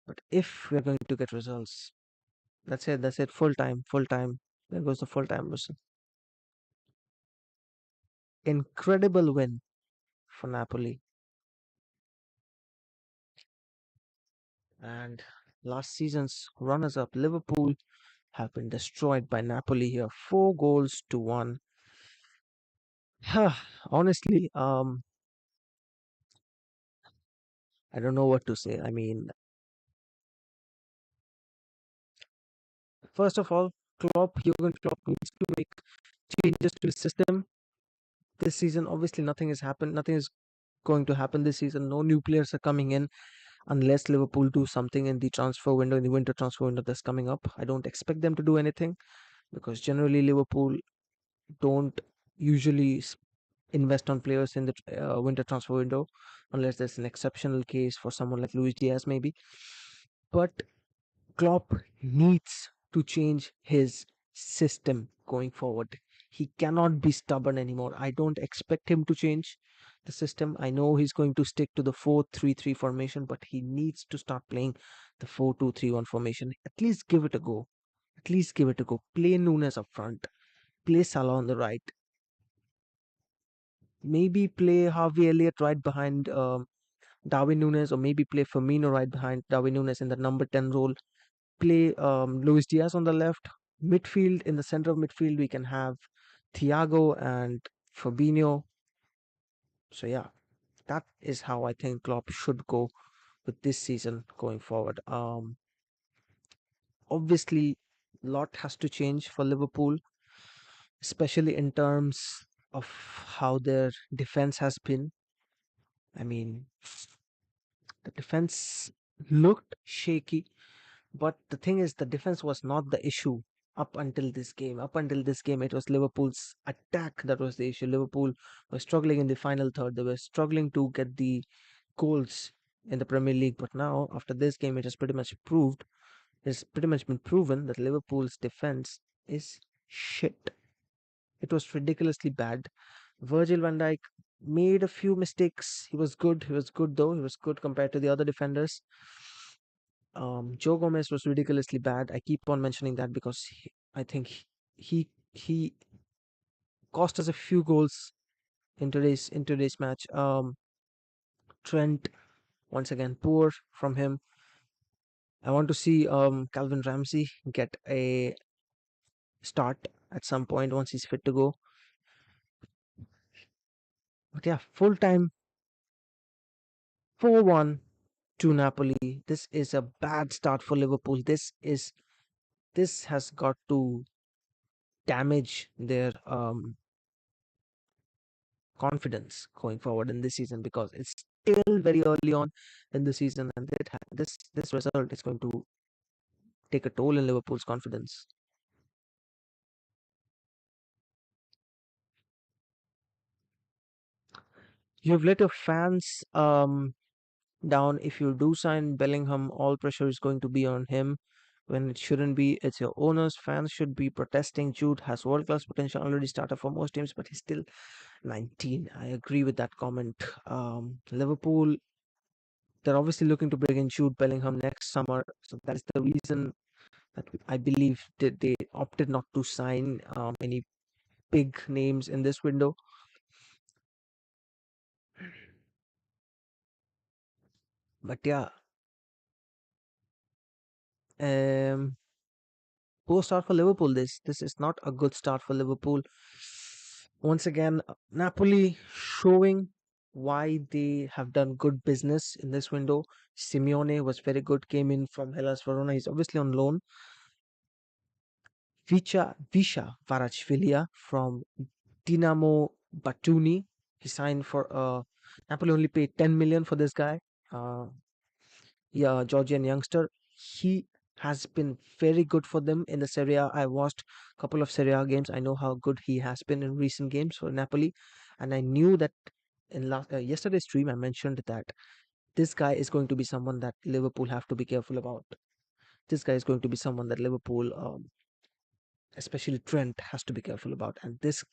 But if we're going to get results, that's it. That's it. Full time. Full time. There goes the full time whistle. Incredible win for Napoli. And last season's runners-up Liverpool have been destroyed by Napoli here. 4 goals to 1. Honestly, I don't know what to say. I mean, first of all, Jurgen Klopp needs to make changes to his system this season. Obviously, nothing has happened. Nothing is going to happen this season. No new players are coming in unless Liverpool do something in the transfer window, in the winter transfer window that's coming up. I don't expect them to do anything because generally Liverpool don't usually invest on players in the winter transfer window unless there's an exceptional case for someone like Luis Diaz maybe. But Klopp needs to change his system going forward. He cannot be stubborn anymore. I don't expect him to change the system. I know he's going to stick to the 4-3-3 formation, but he needs to start playing the 4-2-3-1 formation. At least give it a go. At least give it a go. Play Nunes up front. Play Salah on the right. Maybe play Harvey Elliott right behind Darwin Nunes, or maybe play Firmino right behind Darwin Nunes in the number 10 role. Play Luis Diaz on the left. Midfield, in the center of midfield, we can have Thiago and Fabinho. So yeah, that is how I think Klopp should go with this season going forward. Obviously, a lot has to change for Liverpool, especially in terms of how their defense has been. I mean, the defense looked shaky, but the thing is, the defense was not the issue up until this game. Up until this game, it was Liverpool's attack that was the issue. Liverpool was struggling in the final third. They were struggling to get the goals in the Premier League. But now, after this game, it has pretty much proved, it's pretty much been proven that Liverpool's defense is shit. It was ridiculously bad. Virgil van Dijk made a few mistakes. He was good. He was good though. He was good compared to the other defenders. Joe Gomez was ridiculously bad. I keep on mentioning that because I think he cost us a few goals in today's match. Trent once again poor from him. I want to see Calvin Ramsey get a start at some point once he's fit to go. But yeah, full time 4-1 to Napoli. This is a bad start for Liverpool. This has got to damage their confidence going forward in this season because it's still very early on in the season, and this result is going to take a toll in Liverpool's confidence. You've let your fans down. If you do sign Bellingham, all pressure is going to be on him when it shouldn't be. It's your owners. Fans should be protesting. Jude has world class potential, already started for most teams, but he's still 19. I agree with that comment. Liverpool, they're obviously looking to bring in Jude Bellingham next summer, so that is the reason that I believe that they opted not to sign any big names in this window. But yeah, um, poor start for Liverpool. This is not a good start for Liverpool. Once again, Napoli showing why they have done good business in this window. Simeone was very good. Came in from Hellas Verona. He's obviously on loan. Visha Varachvilia from Dinamo Batumi. He signed for a Napoli only paid 10 million for this guy. Uh, yeah, Georgian youngster. He has been very good for them in the Serie A. I watched a couple of Serie A games. I know how good he has been in recent games for Napoli, and I knew that in yesterday's stream I mentioned that this guy is going to be someone that Liverpool have to be careful about. This guy is going to be someone that Liverpool, especially Trent, has to be careful about. And this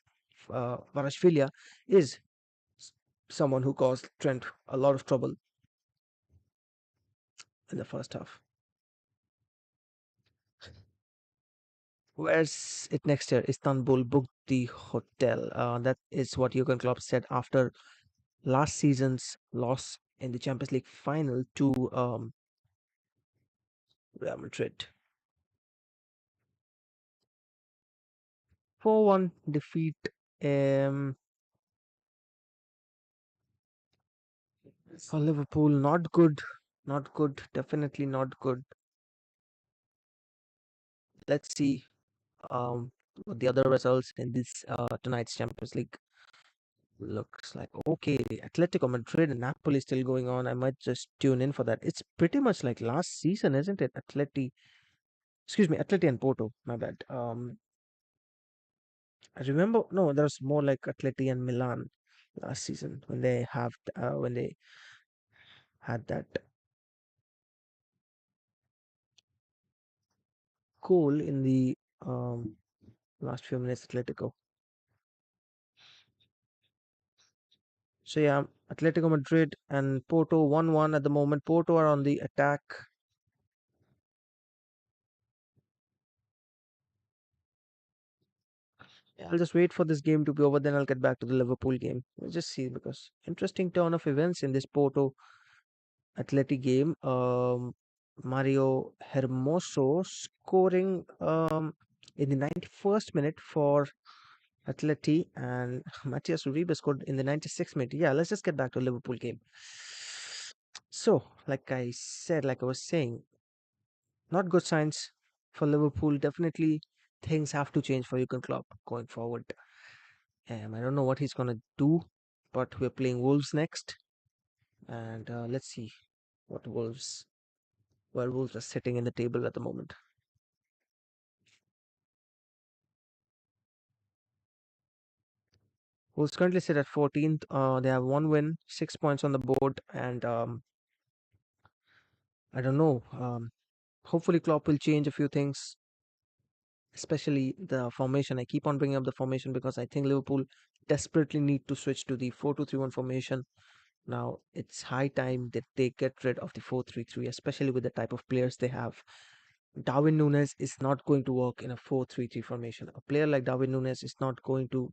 Varashvilia is s- someone who caused Trent a lot of trouble in the first half. Where's it next year? Istanbul booked the hotel. That is what Jurgen Klopp said after last season's loss in the Champions League final to Real Madrid. 4-1 defeat. Um, for Liverpool, not good. Not good. Definitely not good. Let's see what the other results in this tonight's Champions League looks like. Okay, Atletico Madrid and Napoli still going on. I might just tune in for that. It's pretty much like last season, isn't it? Atleti and Porto. My bad. I remember. No, there's more like Atleti and Milan last season when they had that goal in the last few minutes. Atletico. So yeah, Atletico Madrid and Porto 1-1 at the moment. Porto are on the attack. Yeah, I'll just wait for this game to be over, then I'll get back to the Liverpool game. We'll just see because interesting turn of events in this Porto Atleti game. Mario Hermoso scoring in the 91st minute for Atleti, and Matias Uribe scored in the 96th minute. Yeah, let's just get back to the Liverpool game. So, like I was saying, not good signs for Liverpool. Definitely things have to change for Jurgen Klopp going forward. I don't know what he's gonna do, but we're playing Wolves next, and let's see what where Wolves are sitting in the table at the moment. Wolves currently sit at 14th. They have one win, 6 points on the board, and I don't know. Hopefully, Klopp will change a few things, especially the formation. I keep on bringing up the formation because I think Liverpool desperately need to switch to the 4-2-3-1 formation. Now it's high time that they get rid of the 4-3-3, especially with the type of players they have. Darwin Nunes is not going to work in a 4-3-3 formation. A player like Darwin Nunes is not going to.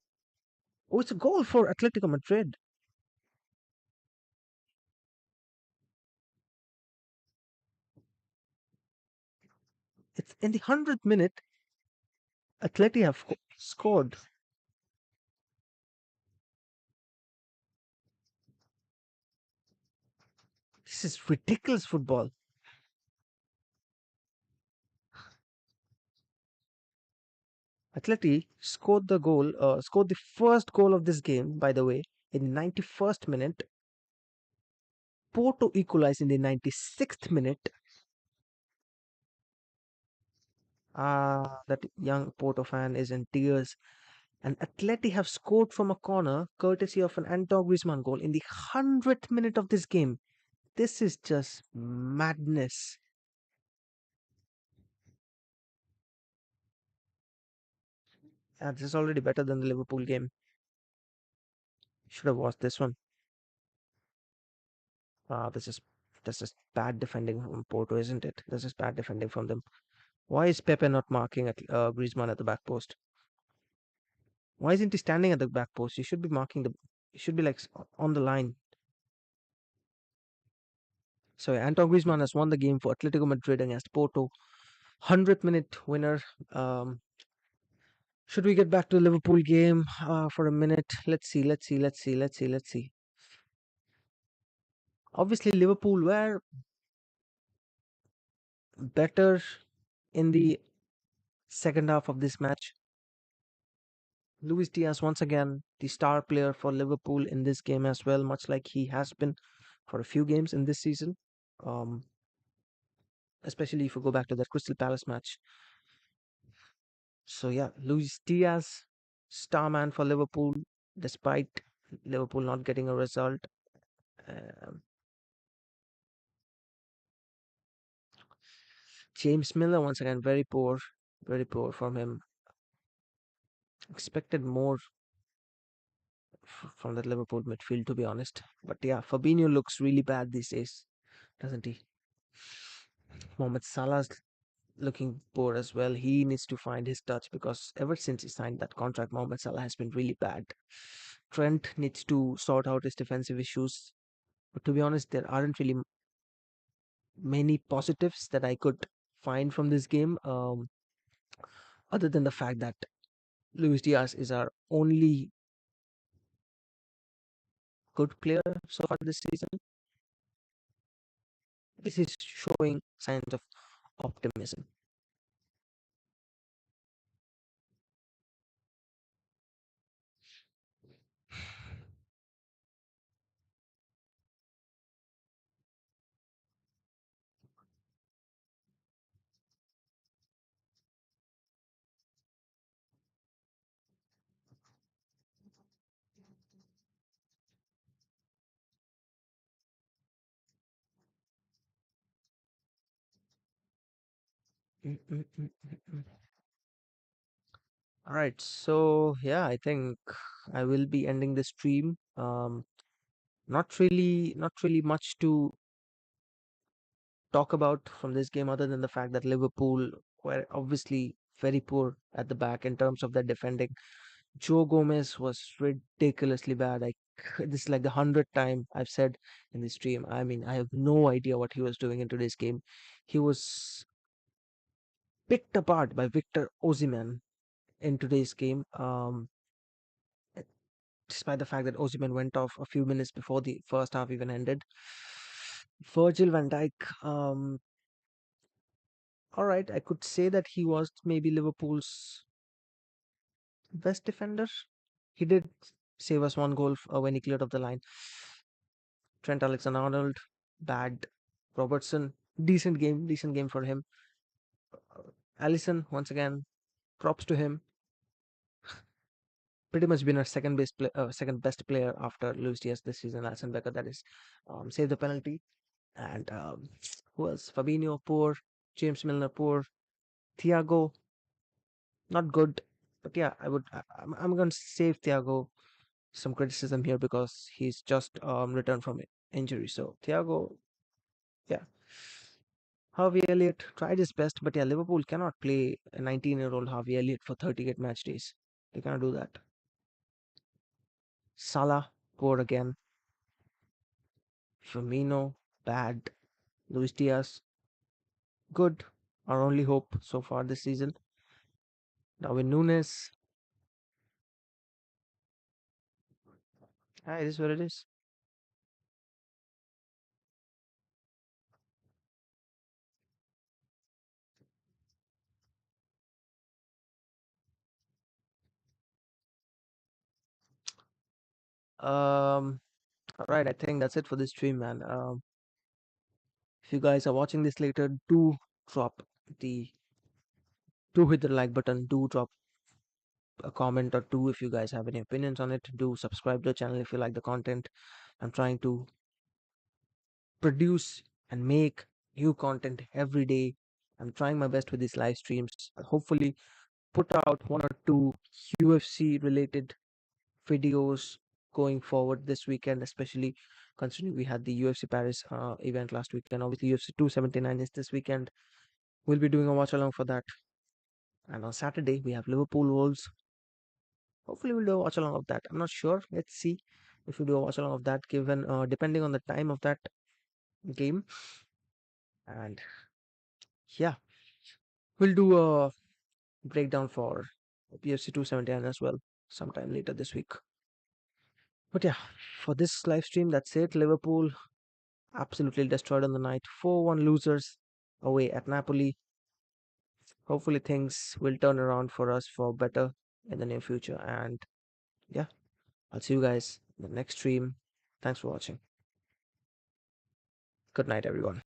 Oh, it's a goal for Atletico Madrid. It's in the 100th minute. Atleti have scored. This is ridiculous football. Atleti scored the first goal of this game, by the way, in the 91st minute. Porto equalized in the 96th minute. That young Porto fan is in tears. And Atleti have scored from a corner, courtesy of an Antoine Griezmann goal in the 100th minute of this game. This is just madness. This is already better than the Liverpool game. Should have watched this one. Uh, this is this is bad defending from Porto, isn't it? This is bad defending from them. Why is Pepe not marking at Griezmann at the back post? Why isn't he standing at the back post? He should be marking the. He should be like on the line. So Antoine Griezmann has won the game for Atletico Madrid against Porto. 100th minute winner. Should we get back to the Liverpool game for a minute? Let's see. Obviously, Liverpool were better in the second half of this match. Luis Diaz once again the star player for Liverpool in this game as well, much like he has been for a few games in this season. Um, Especially if we go back to that Crystal Palace match. So yeah, Luis Diaz, star man for Liverpool, despite Liverpool not getting a result. Um, James Miller once again very poor from him. Expected more from that Liverpool midfield, to be honest. But yeah, Fabinho looks really bad these days, doesn't he? Mohamed Salah's looking poor as well. He needs to find his touch because ever since he signed that contract, Mohamed Salah has been really bad. Trent needs to sort out his defensive issues. But to be honest, there aren't really many positives that I could find from this game, other than the fact that Luis Diaz is our only good player so far this season. This is showing signs of optimism. Mm, mm, mm, mm, mm. All right, so yeah, I think I will be ending the stream. Not really much to talk about from this game other than the fact that Liverpool were obviously very poor at the back in terms of their defending. Joe Gomez was ridiculously bad. This is like the 100th time I've said in this stream. I mean, I have no idea what he was doing in today's game. He was picked apart by Victor Osimhen in today's game. Despite the fact that Osimhen went off a few minutes before the first half even ended. Virgil van Dijk, all right, I could say that he was maybe Liverpool's best defender. He did save us one goal when he cleared off the line. Trent Alexander-Arnold, bad. Robertson, decent game for him. Alisson, once again, props to him. Pretty much been our second best player after Luis Diaz this season. Alisson Becker, that is, saved the penalty. And who else? Fabinho, poor. James Milner, poor. Thiago, not good. But yeah, I'm going to save Thiago some criticism here because he's just returned from injury. So Thiago, yeah, Harvey Elliott tried his best, but yeah, Liverpool cannot play a 19-year-old Harvey Elliott for 38 match days. They cannot do that. Salah, poor again. Firmino, bad. Luis Diaz, good. Our only hope so far this season. Darwin Nunes, it is what it is. All right, I think that's it for this stream, man. If you guys are watching this later, drop the do hit the like button. Do drop a comment or two if you guys have any opinions on it. Do subscribe to the channel if you like the content. I'm trying to produce and make new content every day. I'm trying my best with these live streams. I'll hopefully put out one or two UFC related videos going forward this weekend, especially considering we had the UFC Paris event last weekend. Obviously, UFC 279 is this weekend. We'll be doing a watch along for that. And on Saturday, we have Liverpool Wolves. Hopefully, we'll do a watch along of that. I'm not sure. Let's see if we do a watch along of that, given depending on the time of that game. And yeah, we'll do a breakdown for UFC 279 as well sometime later this week. But yeah, for this live stream, that's it. Liverpool absolutely destroyed on the night. 4-1 losers away at Napoli. Hopefully, things will turn around for us for better in the near future. And yeah, I'll see you guys in the next stream. Thanks for watching. Good night, everyone.